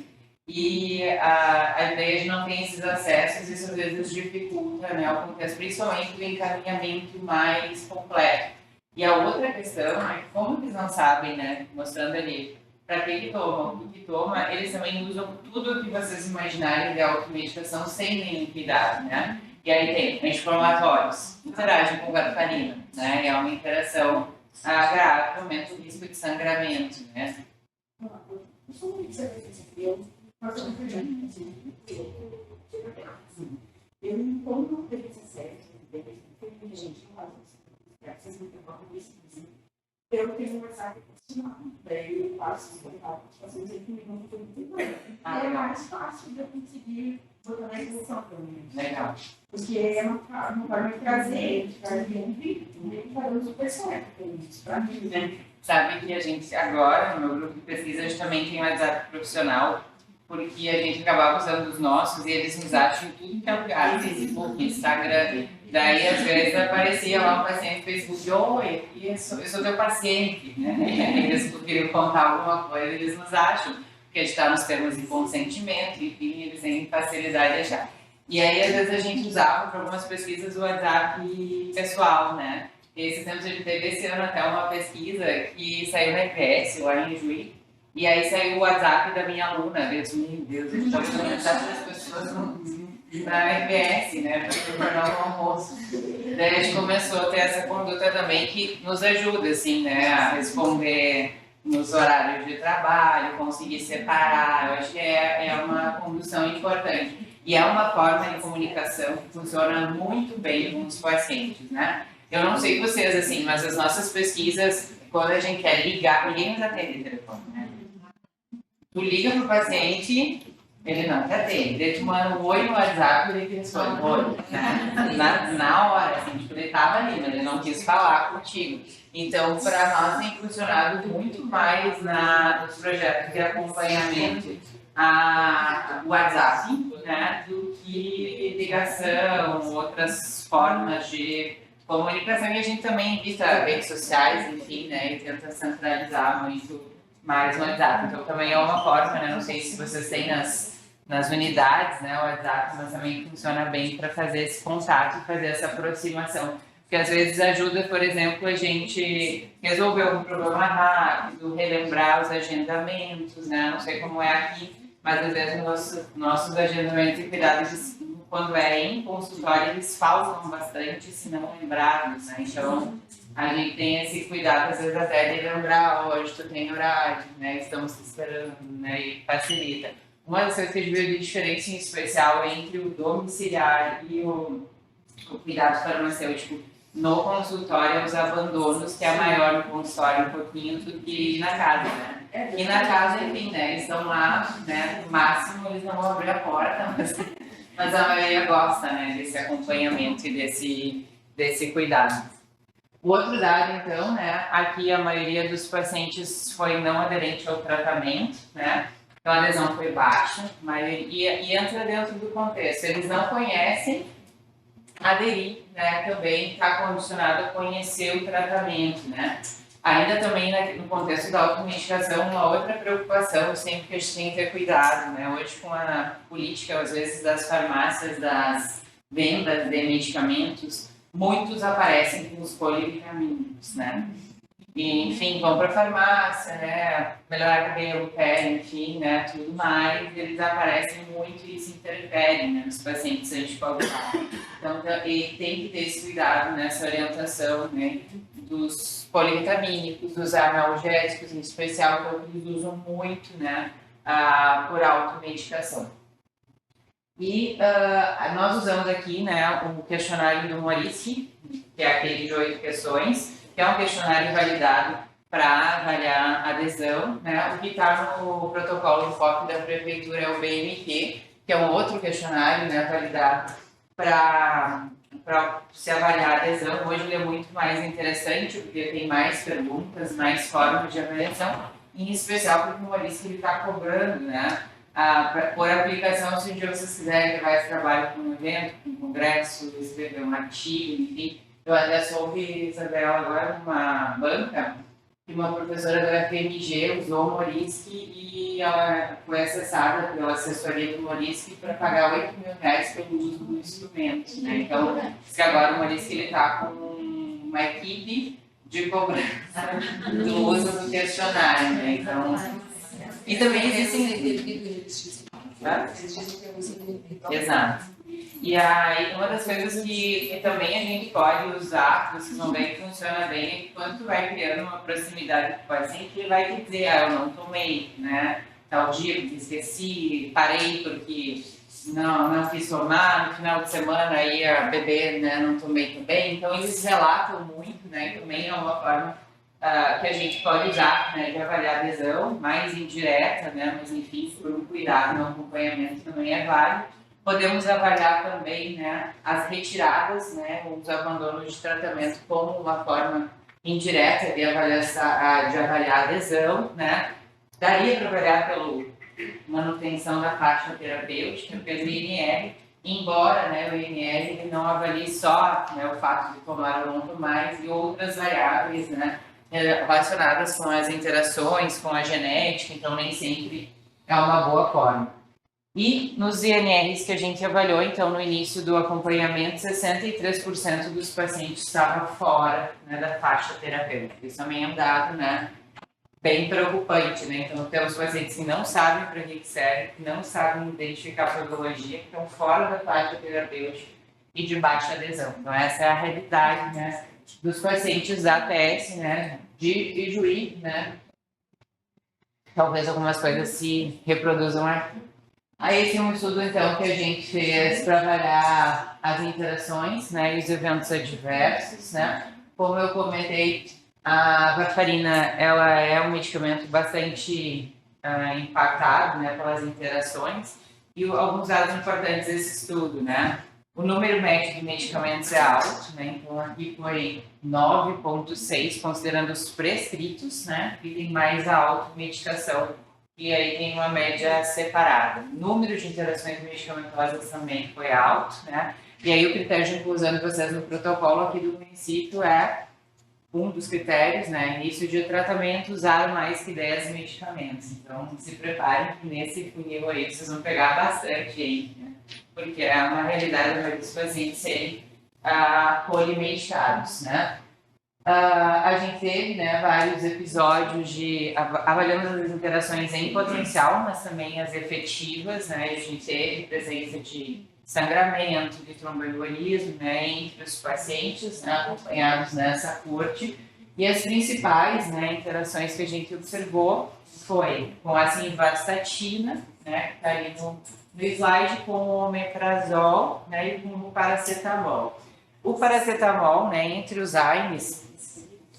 E a ideia de não ter esses acessos, isso às vezes dificulta, né, o contexto, principalmente do encaminhamento mais completo. E a outra questão é que, como eles não sabem, né, mostrando ali para que toma, o que toma, eles também usam tudo o que vocês imaginarem de automedicação sem nenhum cuidado, né? E aí tem anti-inflamatórios, interagem com warfarina, né? É uma interação grave, aumenta o risco de sangramento, né? Eu não como preguiça certa, gente, eu tenho conversado com Daí eu faço os contatos, faço os equipamentos por inteiro. Ah, É legal. mais fácil de eu conseguir botar na execução para mim. Legal. Porque é uma forma de trazer, de ficar livre, e fazer super certo. Isso para mim, né? Sabe que a gente agora, no meu grupo de pesquisa, a gente também tem um WhatsApp profissional, porque a gente acabava usando os nossos e eles nos acham em tudo que é lugar, Facebook, Instagram. Daí, às vezes, aparecia lá um paciente no Facebook, oi, eu sou teu paciente, né? Eles queriam contar alguma coisa, eles nos acham, porque a gente está nos termos de consentimento, enfim, eles têm facilidade de achar. E aí, às vezes, a gente usava para algumas pesquisas o WhatsApp pessoal, né? E esses tempos a gente teve esse ano até uma pesquisa que saiu na EPS, lá em Juiz, e aí saiu o WhatsApp da minha aluna, meu Deus, a gente está usando o WhatsApp das pessoas na EPS, né, para preparar o almoço. Daí a gente começou a ter essa conduta também que nos ajuda, assim, né, a responder nos horários de trabalho, conseguir separar, eu acho que é uma condução importante. E é uma forma de comunicação que funciona muito bem com os pacientes, né? Eu não sei vocês, assim, mas as nossas pesquisas, quando a gente quer ligar, ninguém nos atende o telefone, né? Tu liga pro paciente, ele não te atende. Daí tu manda um oi no WhatsApp, ele te responde oi, né? Na hora, assim, tipo, ele tava ali, mas ele não quis falar contigo. Então, para nós tem funcionado muito mais nos projetos de acompanhamento o WhatsApp, né, do que ligação, outras formas de comunicação. E a gente também evita redes sociais, enfim, né, e tenta centralizar muito mais no WhatsApp. Então, também é uma forma, né, não sei se vocês têm nas unidades, né, o WhatsApp, mas também funciona bem para fazer esse contato e fazer essa aproximação. Porque às vezes ajuda, por exemplo, a gente resolver algum problema rápido, relembrar os agendamentos, né? Não sei como é aqui, mas às vezes nossos agendamentos e cuidados, quando é em consultório, eles faltam bastante, se não lembrados, né? Então, a gente tem esse cuidado, às vezes, até de lembrar, hoje tu tem horário, né? Estamos te esperando, né? E facilita. Uma das coisas que a gente viu de diferença em especial entre o domiciliar e o cuidado farmacêutico no consultório, os abandonos, que é maior no consultório um pouquinho do que na casa, né? E na casa, enfim, né? Eles estão lá, né? No máximo, eles não vão abrir a porta, mas a maioria gosta, né? Desse acompanhamento e desse cuidado. O outro dado, então, né? Aqui a maioria dos pacientes foi não aderente ao tratamento, né? Então a adesão foi baixa, e entra dentro do contexto. Eles não conhecem, aderir, né, também está condicionado a conhecer o tratamento, né? Ainda também no contexto da automedicação, uma outra preocupação sempre que a gente tem que ter cuidado, né? Hoje com a política, às vezes, das farmácias, das vendas de medicamentos, muitos aparecem com os polivitamínicos, né? E, enfim, vão para a farmácia, né? Melhorar cabelo, pele, enfim, né? Tudo mais, eles aparecem muito e isso interfere, né, nos pacientes anticoagulados. Então, tem que ter esse cuidado nessa orientação, né, dos polivitamínicos, dos analgésicos, em especial, que eles usam muito, né, por automedicação. E nós usamos aqui, né, o questionário do Morici, que é aquele de 8 questões, que é um questionário validado para avaliar a adesão, né? O que está no protocolo de FOP da Prefeitura é o BMT, que é um outro questionário, né, validado para se avaliar a adesão. Hoje ele é muito mais interessante, porque tem mais perguntas, mais formas de avaliação, em especial porque o Maurício está cobrando, né, por aplicação, se um dia vocês quiserem levar esse trabalho para um evento, para um congresso, escrever um artigo, enfim. Eu até soube, Isabel, agora numa banca, que uma professora da FMG usou o Moriski e ela foi acessada pela assessoria do Moriski para pagar R$8.000 pelo uso do instrumento, né? Então, diz que agora o Moriski está com uma equipe de cobrança do uso do questionário, né? Então, e também existem... Exato. E aí, uma das coisas que também a gente pode usar, que vocês vão ver que funciona bem, é que quando tu vai criando uma proximidade com o paciente, ele vai te dizer, eu não tomei, né, tal dia porque esqueci, parei porque não quis tomar, no final de semana ia beber, né, não tomei também. Então, eles relatam muito, né, também é uma forma que a gente pode usar, né, de avaliar adesão, mais indireta, né, mas enfim, por um cuidado no acompanhamento também é válido. Podemos avaliar também, né, as retiradas, né, os abandonos de tratamento como uma forma indireta de avaliar a adesão, né. Daria para avaliar pela manutenção da faixa terapêutica, pelo INR, embora, né, o INR ele não avalie só, né, o fato de tomar ou não tomar e outras variáveis, né, relacionadas com as interações, com a genética, então nem sempre é uma boa forma. E nos INRs que a gente avaliou, então, no início do acompanhamento, 63% dos pacientes estavam fora, né, da faixa terapêutica. Isso também é um dado, né, bem preocupante, né? Então, temos pacientes que não sabem para que serve, que não sabem identificar a patologia, que estão fora da faixa terapêutica e de baixa adesão. Então, essa é a realidade, né, dos pacientes da ATS, né, de Ijuí, né? Talvez algumas coisas se reproduzam aqui. Aí, esse é um estudo, então, que a gente fez para avaliar as interações, né, e os eventos adversos, né? Como eu comentei, a varfarina, ela é um medicamento bastante impactado, né, pelas interações. E alguns dados importantes desse estudo, né? O número médio de medicamentos é alto, né? Então, aqui foi 9,6, considerando os prescritos, né? E tem mais a automedicação, e aí tem uma média separada. O número de interações medicamentosas também foi alto, né? E aí o critério de inclusão de vocês no protocolo aqui do município é um dos critérios, né? Início de tratamento, usar mais que 10 medicamentos. Então, se preparem que nesse funil aí vocês vão pegar bastante aí, né? Porque é uma realidade dos pacientes serem polimedicados, né? A gente teve, né, vários episódios de avaliando as interações em potencial, mas também as efetivas, né? A gente teve presença de sangramento, de tromboembolismo, né, entre os pacientes, né, acompanhados nessa corte. E as principais, né, interações que a gente observou foi com a simvastatina, né, que está ali no slide, com o omeprazol, né, e com o paracetamol. O paracetamol, né, entre os AINES,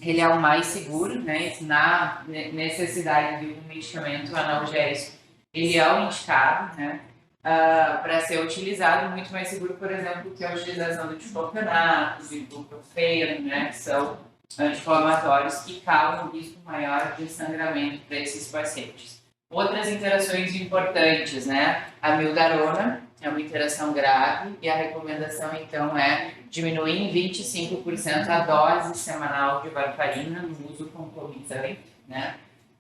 ele é o mais seguro, né, na necessidade de um medicamento analgésico, ele é o indicado, né, para ser utilizado, muito mais seguro, por exemplo, que a utilização do diclofenaco, do ibuprofeno, né, que são anti-inflamatórios que causam risco maior de sangramento para esses pacientes. Outras interações importantes, né, a mildarona é uma interação grave e a recomendação, então, é diminuir em 25% a dose semanal de varfarina no uso concomitante, né,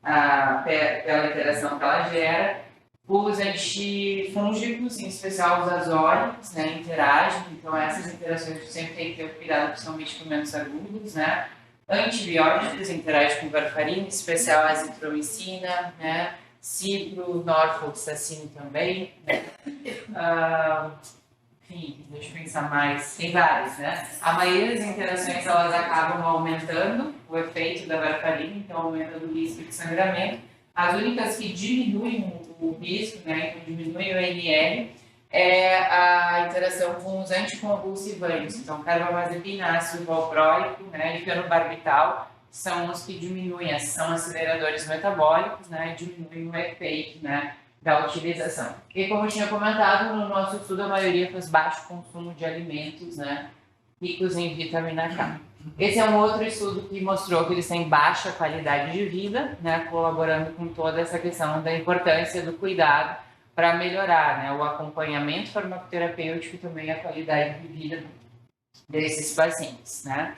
pela interação que ela gera. Os antifúngicos, em especial os azólicos, né, interagem, então essas interações sempre tem que ter cuidado, que são medicamentos agudos, né. Antibióticos interagem com varfarina, em especial a azitromicina, né, cipro, norfloxacino também, né. Enfim, deixa eu pensar mais, tem vários, né. A maioria das interações, elas acabam aumentando o efeito da varfarina, então aumentando o risco de sangramento. As únicas que diminuem o risco, né, então diminuem o NR, é a interação com os anticonvulsivantes. Então, carbamazepina, ácido valproico, né, e fenobarbital são os que diminuem, são aceleradores metabólicos, né, e diminuem o efeito, né, da utilização. E como eu tinha comentado, no nosso estudo a maioria faz baixo consumo de alimentos, né, ricos em vitamina K. Esse é um outro estudo que mostrou que eles têm baixa qualidade de vida, né, colaborando com toda essa questão da importância do cuidado para melhorar, né, o acompanhamento farmacoterapêutico e também a qualidade de vida desses pacientes, né.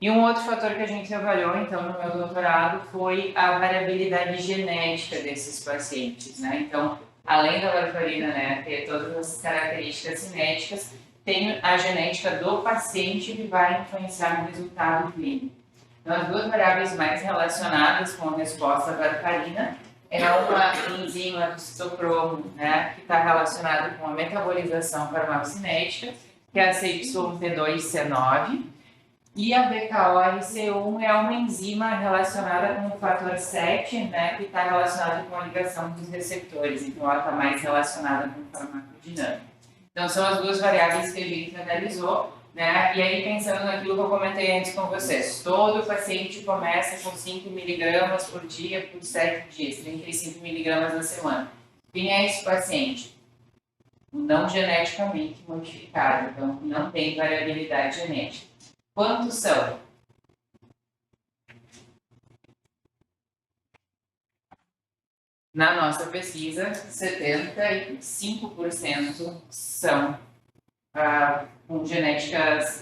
E um outro fator que a gente avaliou, então, no meu doutorado foi a variabilidade genética desses pacientes, né. Então, além da varfarina, né, ter todas as características cinéticas, tem a genética do paciente que vai influenciar no resultado clínico. Então, as duas variáveis mais relacionadas com a resposta à varfarina é uma enzima do citocromo, né, que está relacionada com a metabolização farmacocinética, que é a CYP2C9, e a BKORC1 é uma enzima relacionada com o fator 7, né, que está relacionado com a ligação dos receptores, então ela está mais relacionada com o farmacodinâmico. Então, são as duas variáveis que a gente analisou. né? E aí, pensando naquilo que eu comentei antes com vocês, todo paciente começa com 5 miligramas por dia por 7 dias, 35 miligramas na semana. Quem é esse paciente? Não geneticamente modificado, então não tem variabilidade genética. Quantos são? Na nossa pesquisa, 75% são com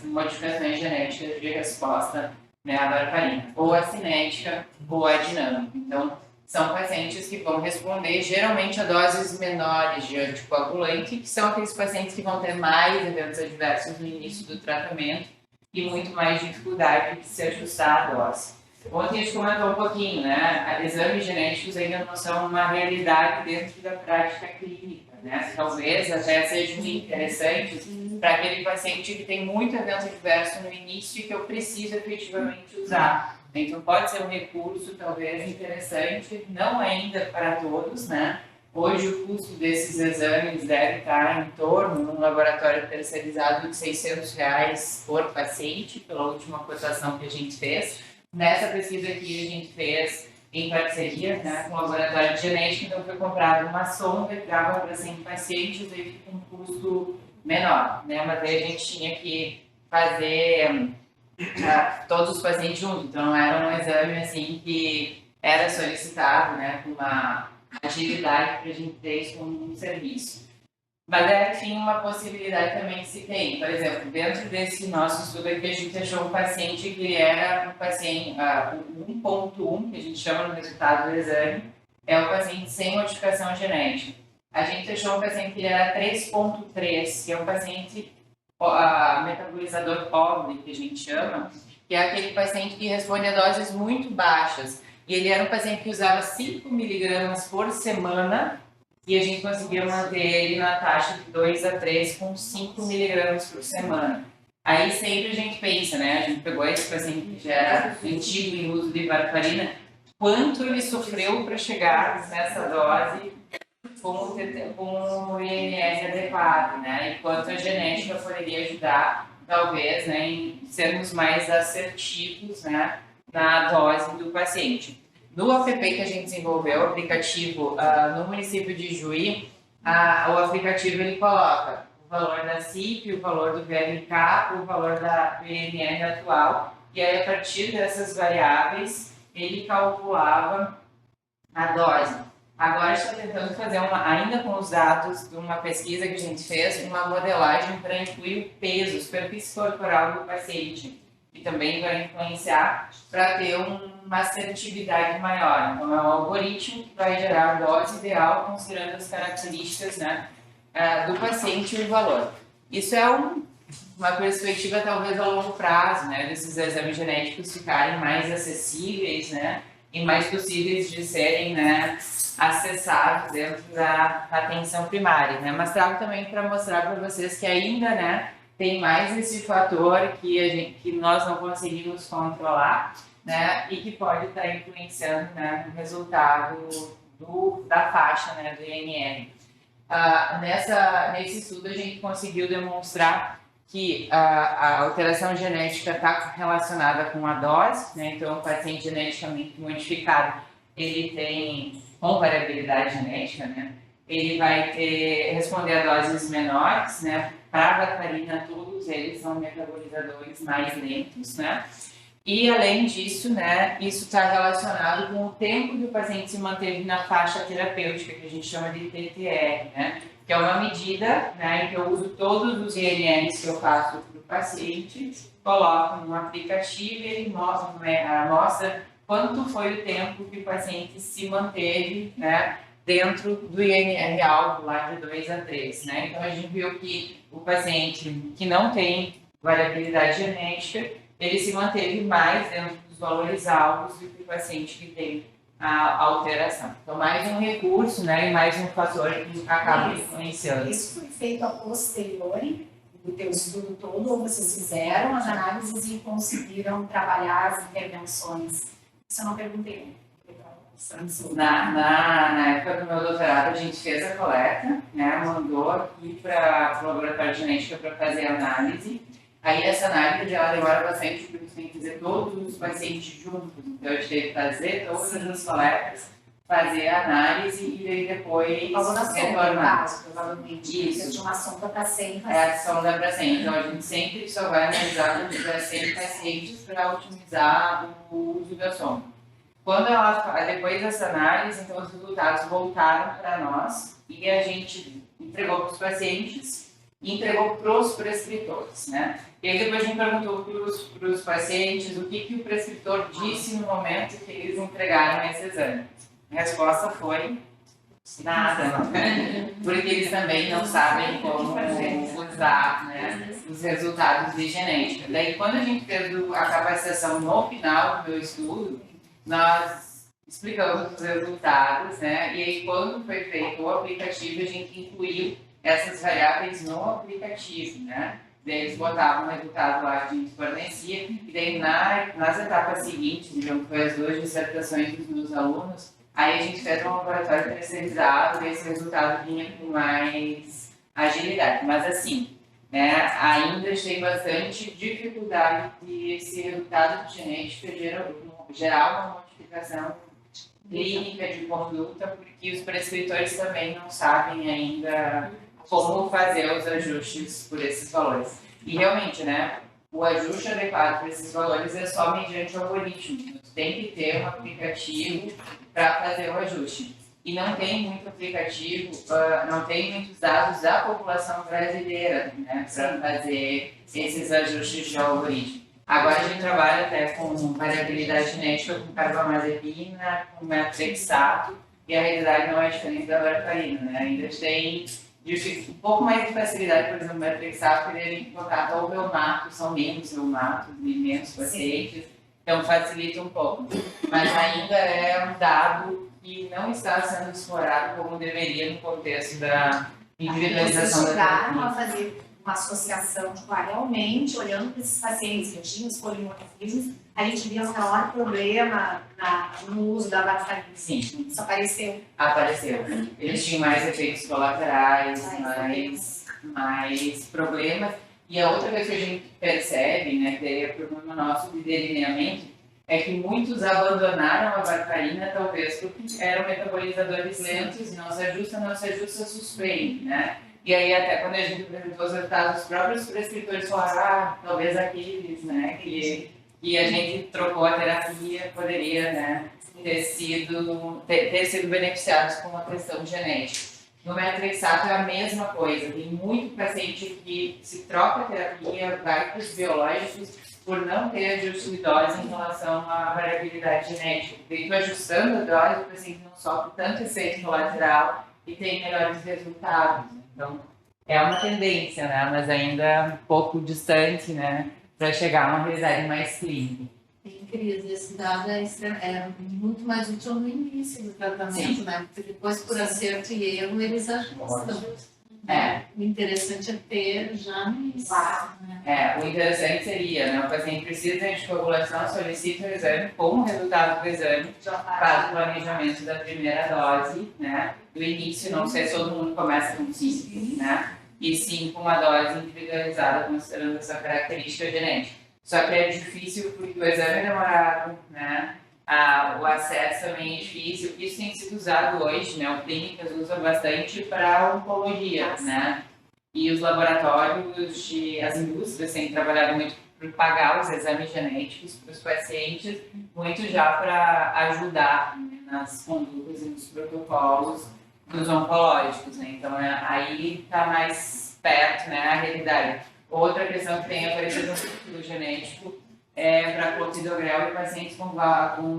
modificações genéticas de resposta, né, à varfarina, ou a cinética ou a dinâmica. Então, são pacientes que vão responder geralmente a doses menores de anticoagulante, que são aqueles pacientes que vão ter mais eventos adversos no início do tratamento e muito mais dificuldade de se ajustar à dose. Ontem a gente comentou um pouquinho, né? Exames genéticos ainda não são uma realidade dentro da prática clínica, né? Talvez até seja muito interessante para aquele paciente que tem muito evento adverso no início e que eu preciso efetivamente usar. Então pode ser um recurso talvez interessante, não ainda para todos, né? Hoje o custo desses exames deve estar em torno, num laboratório terceirizado, de R$600 por paciente, pela última cotação que a gente fez. Nessa pesquisa aqui a gente fez em parceria, né, com o laboratório de genética, então foi comprada uma sonda que dava para 100 pacientes e com um custo menor, né? Mas aí a gente tinha que fazer todos os pacientes juntos, então não era um exame assim que era solicitado, né, com uma agilidade para a gente ter isso como um serviço. Mas enfim, uma possibilidade também que se tem. Por exemplo, dentro desse nosso estudo aqui, a gente achou um paciente que era um paciente 1.1, que a gente chama no resultado do exame, é um paciente sem modificação genética. A gente achou um paciente que era 3.3, que é um paciente metabolizador pobre, que a gente chama, que é aquele paciente que responde a doses muito baixas. E ele era um paciente que usava 5 miligramas por semana, e a gente conseguia manter ele na taxa de 2 a 3 com 5 miligramas por semana. Aí sempre a gente pensa, né? A gente pegou esse paciente que já era antigo em uso de varfarina, quanto ele sofreu para chegar nessa dose com o INS adequado, né? E quanto a genética poderia ajudar, talvez, né, em sermos mais assertivos, né, na dose do paciente. No app que a gente desenvolveu, o aplicativo no município de Juí, o aplicativo ele coloca o valor da CIP, o valor do VRK, o valor do INR atual, e aí a partir dessas variáveis ele calculava a dose. Agora está tentando fazer ainda com os dados de uma pesquisa que a gente fez, uma modelagem para incluir o peso, superfície corporal do paciente, que também vai influenciar para ter uma assertividade maior. Então, é um algoritmo que vai gerar a dose ideal, considerando as características, né, do paciente e o valor. Isso é uma perspectiva, talvez, a longo prazo, né, desses exames genéticos ficarem mais acessíveis, né, e mais possíveis de serem, né, acessados dentro da atenção primária, né? Mas trago também para mostrar para vocês que ainda, né, tem mais esse fator que nós não conseguimos controlar, né, e que pode estar influenciando, né, no resultado da faixa, né, do INR. Nesse estudo a gente conseguiu demonstrar que a alteração genética está relacionada com a dose, né? Então, o paciente geneticamente modificado, ele tem, com variabilidade genética, né? Ele vai responder a doses menores, né? Para a varfarina, todos eles são metabolizadores mais lentos, né? E, além disso, né, isso está relacionado com o tempo que o paciente se manteve na faixa terapêutica, que a gente chama de TTR, né? Que é uma medida, né, em que eu uso todos os INRs que eu faço para o paciente, coloco no aplicativo e ele mostra quanto foi o tempo que o paciente se manteve, né, dentro do INR-alvo lá de 2 a 3. Né? Então, a gente viu que o paciente que não tem variabilidade genética, ele se manteve mais dentro dos valores alvos do que o paciente que tem a alteração. Então, mais um recurso, né, e mais um fator que acaba influenciando. Isso foi feito a posteriori do teu estudo todo, ou vocês fizeram as análises e conseguiram trabalhar as intervenções? Isso eu não perguntei. Na época do meu doutorado, a gente fez a coleta, né, mandou aqui para o laboratório de genética para fazer a análise. Aí essa análise ela demora bastante, porque você tem que fazer todos os pacientes juntos. Então a gente tem que fazer todas as coletas, fazer a análise e daí depois Falou na sonda, no retornar. caso, provavelmente. Isso. De uma sonda para 100 É a sonda para 100. Então a gente sempre só vai analisar para 100 pacientes para otimizar o uso da sonda. Quando depois dessa análise, então os resultados voltaram para nós e a gente entregou para os pacientes e entregou para os prescritores, né? E aí depois a gente perguntou para os pacientes o que o prescritor disse no momento que eles entregaram esse exame. A resposta foi nada, porque eles também não sabem como usar, né, os resultados de genética. Daí quando a gente fez a capacitação no final do meu estudo, nós explicamos os resultados, né? E aí quando foi feito o aplicativo, a gente incluiu essas variáveis no aplicativo, né? Daí eles botavam o resultado lá que a gente fornecia, e daí nas etapas seguintes, então foi as 2 dissertações dos meus alunos, aí a gente fez um laboratório terceirizado e esse resultado vinha com mais agilidade. Mas assim, né, ainda tem bastante dificuldade de esse resultado de genética gerar uma modificação clínica de conduta, porque os prescritores também não sabem ainda como fazer os ajustes por esses valores. E realmente, né, o ajuste adequado para esses valores é só mediante o algoritmo. Tem que ter um aplicativo para fazer o ajuste. E não tem muito aplicativo, não tem muitos dados da população brasileira, né, para fazer esses ajustes de algoritmo. Agora a gente trabalha até com variabilidade genética, com carbamazepina, com metrexato, e a realidade não é diferente da varfarina, né? Ainda tem um pouco mais de facilidade, por exemplo, o metrexato, porque ele colocar ou reumato, são menos reumatos e menos pacientes, então facilita um pouco. Mas ainda é um dado que não está sendo explorado como deveria no contexto da individualização da chegaram a terapia. fazer uma associação, tipo, realmente, olhando para esses pacientes que tinham os polimorfismos, a gente via um maior problema no uso da varfarina. Sim. Isso apareceu. Apareceu. Eles tinham mais efeitos colaterais, mais problemas. E a outra coisa que a gente percebe, né, que é problema nosso de delineamento, é que muitos abandonaram a varfarina, talvez porque eram metabolizadores lentos, não se ajusta, suspende, né? E aí até quando a gente apresentou os resultados, os próprios prescritores falaram, talvez aqueles, né, que a gente trocou a terapia poderia, né, ter sido beneficiados com uma questão genética. No metrexato é a mesma coisa, tem muito paciente que se troca a terapia, vai para os biológicos por não ter ajuste de dose em relação à variabilidade genética. Porque ajustando a dose, o paciente não sofre tanto efeito colateral e tem melhores resultados. Então, é uma tendência, né, mas ainda um pouco distante, né, para chegar a uma realidade mais clínica. Incrível, esse dado é muito mais útil no início do tratamento, Sim. né? Porque depois, por acerto e erro, eles ajustam. É. O interessante é ter já no início. O interessante seria, né, o paciente precisa de anticoagulação, solicita o exame, com o resultado do exame, faz o planejamento da primeira dose, né, do início, não sei se todo mundo começa com 5, né, e sim com uma dose individualizada, considerando essa característica genética. Só que é difícil porque o exame é demorado, né, o acesso também é difícil. Isso tem sido usado hoje, né, o clínicas usa bastante para oncologia, né, e os laboratórios as indústrias têm trabalhado muito por pagar os exames genéticos para os pacientes, muito já para ajudar, né, nas condutas e nos protocolos dos oncológicos, né? Então aí está mais perto, né, a realidade. Outra questão que tem aparecido no estudo genético é para clopidogrel e pacientes com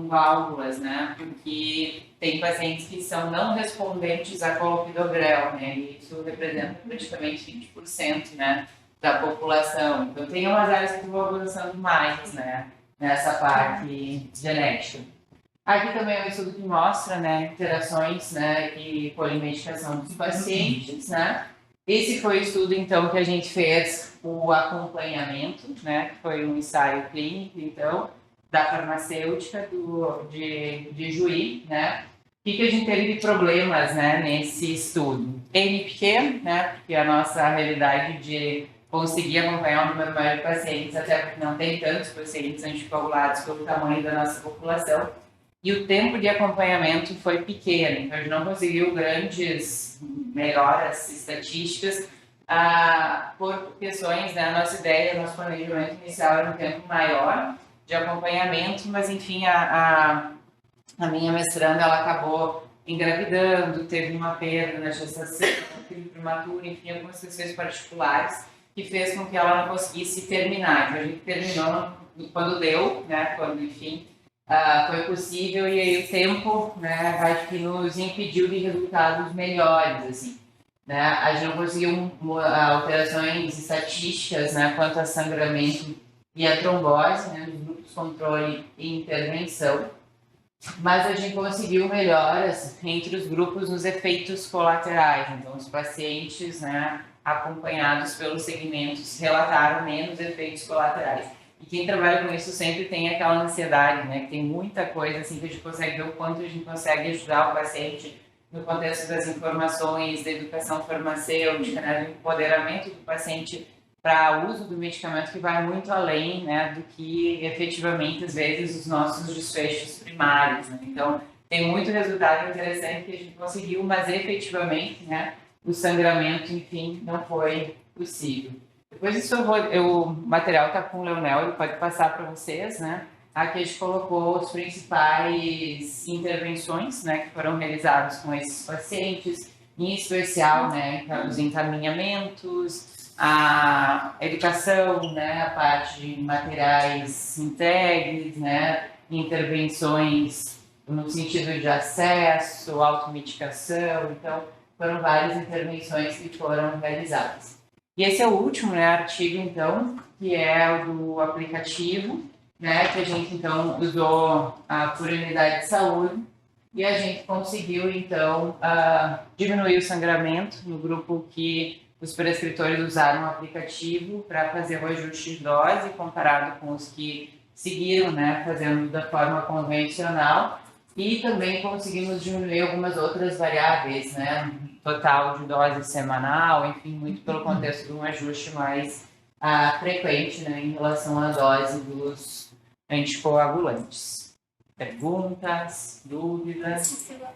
válvulas, né? Porque tem pacientes que são não respondentes a clopidogrel, né? E isso representa praticamente 20%, né, da população. Então tem umas áreas que estão avançando mais, né, nessa parte genética. Aqui também é um estudo que mostra, né, interações, né, e polimedicação dos pacientes, né? Esse foi o estudo, então, que a gente fez o acompanhamento, né, que foi um ensaio clínico, então, da farmacêutica de Juí, né? O que a gente teve de problemas, né, nesse estudo? N pequeno, né, porque a nossa realidade de conseguir acompanhar um número maior de pacientes, até porque não tem tantos pacientes anticoagulados pelo tamanho da nossa população. E o tempo de acompanhamento foi pequeno, então a gente não conseguiu grandes melhoras estatísticas por questões, né? A nossa ideia, nosso planejamento inicial era um tempo maior de acompanhamento, mas enfim, a minha mestranda ela acabou engravidando, teve uma perda na gestação, filho prematuro, enfim, algumas questões particulares que fez com que ela não conseguisse terminar. Então a gente terminou quando deu, né? Quando, enfim, foi possível, e aí o tempo, né, acho que nos impediu de resultados melhores, assim, né? A gente não conseguiu alterações estatísticas, né, quanto a sangramento e a trombose, né, nos grupos controle e intervenção, mas a gente conseguiu melhoras entre os grupos nos efeitos colaterais. Então, os pacientes, né, acompanhados pelos segmentos relataram menos efeitos colaterais. E quem trabalha com isso sempre tem aquela ansiedade, né? Que tem muita coisa assim que a gente consegue ver o quanto a gente consegue ajudar o paciente no contexto das informações, da educação farmacêutica, né? Do empoderamento do paciente para uso do medicamento, que vai muito além, né, do que efetivamente, às vezes, os nossos desfechos primários, né? Então, tem muito resultado interessante que a gente conseguiu, mas efetivamente, né, o sangramento, enfim, não foi possível. Depois disso, o material está com o Leonel, ele pode passar para vocês, né? Aqui a gente colocou os principais intervenções, né, que foram realizadas com esses pacientes, em especial, né, os encaminhamentos, a educação, né, a parte de materiais entregues, né, intervenções no sentido de acesso, automedicação, então foram várias intervenções que foram realizadas. E esse é o último, né, artigo, então, que é o do aplicativo, né, que a gente, então, usou por unidade de saúde, e a gente conseguiu, então, diminuir o sangramento no grupo que os prescritores usaram o aplicativo para fazer o ajuste de dose, comparado com os que seguiram, né, fazendo da forma convencional, e também conseguimos diminuir algumas outras variáveis, né, total de dose semanal, enfim, muito pelo contexto de um ajuste mais frequente, né, em relação à dose dos anticoagulantes. Perguntas, dúvidas?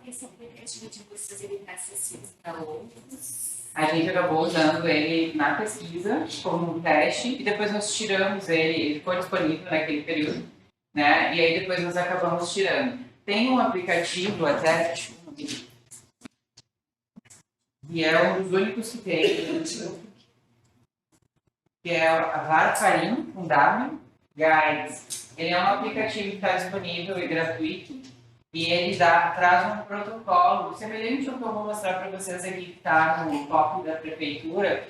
Esse aplicativo de vocês, ele está acessível para outros? A gente acabou usando ele na pesquisa como um teste e depois nós tiramos ele ficou disponível naquele período, né? E aí depois nós acabamos tirando. Tem um aplicativo até, que é um dos únicos que tem, que é a Varfarin, com W, Guides. Ele é um aplicativo que está disponível e gratuito, e ele traz um protocolo semelhante ao que eu vou mostrar para vocês aqui, que está no copy da prefeitura,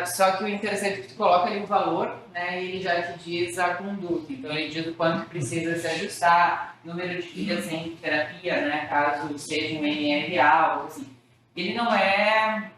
só que o interessante é que tu coloca ali o valor, né, e ele já te diz a conduta. Então, ele diz o quanto precisa se ajustar, número de dias em terapia, né, caso seja um MR alto, assim. Ele não é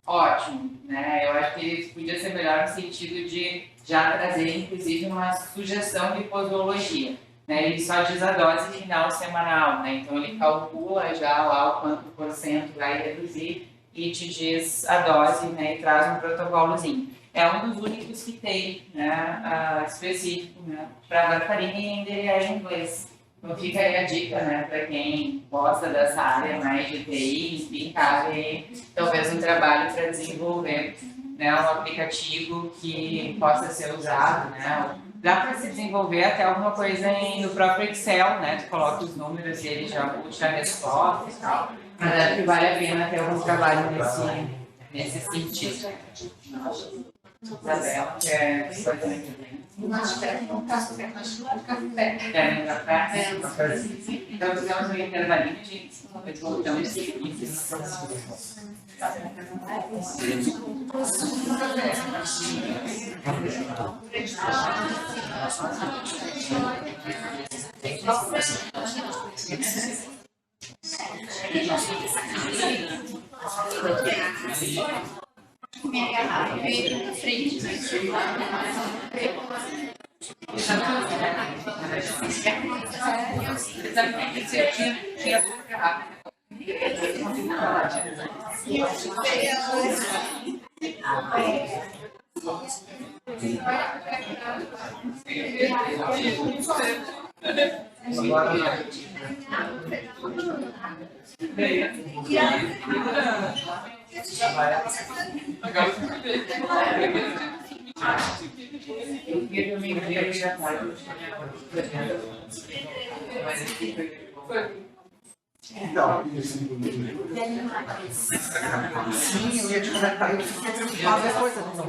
ótimo, né, eu acho que ele podia ser melhor no sentido de já trazer, inclusive, uma sugestão de posologia. Né, ele só diz a dose final semanal, né? Então ele calcula já lá o quanto por cento vai reduzir e te diz a dose, né, e traz um protocolozinho. É um dos únicos que tem, né, específico, né, para varfarina, e ainda ele é em inglês. Então fica aí a dica, né, para quem gosta dessa área mais de TI, enfim, cabe talvez um trabalho para desenvolver, né, um aplicativo que possa ser usado, né. Dá para se desenvolver até alguma coisa no próprio Excel, né? Tu coloca os números e ele já puxa a resposta e tal. Mas acho que vale a pena ter algum trabalho nesse sentido. Isabela, quer fazer Querem um café? Querem um café? Então, fizemos um intervalinho, gente. Depois voltamos e Minha garrafa veio na frente. Eu queria também ver já tarde. Então, Sim, eu ia te comentar. Eu fiquei preocupada depois. Não.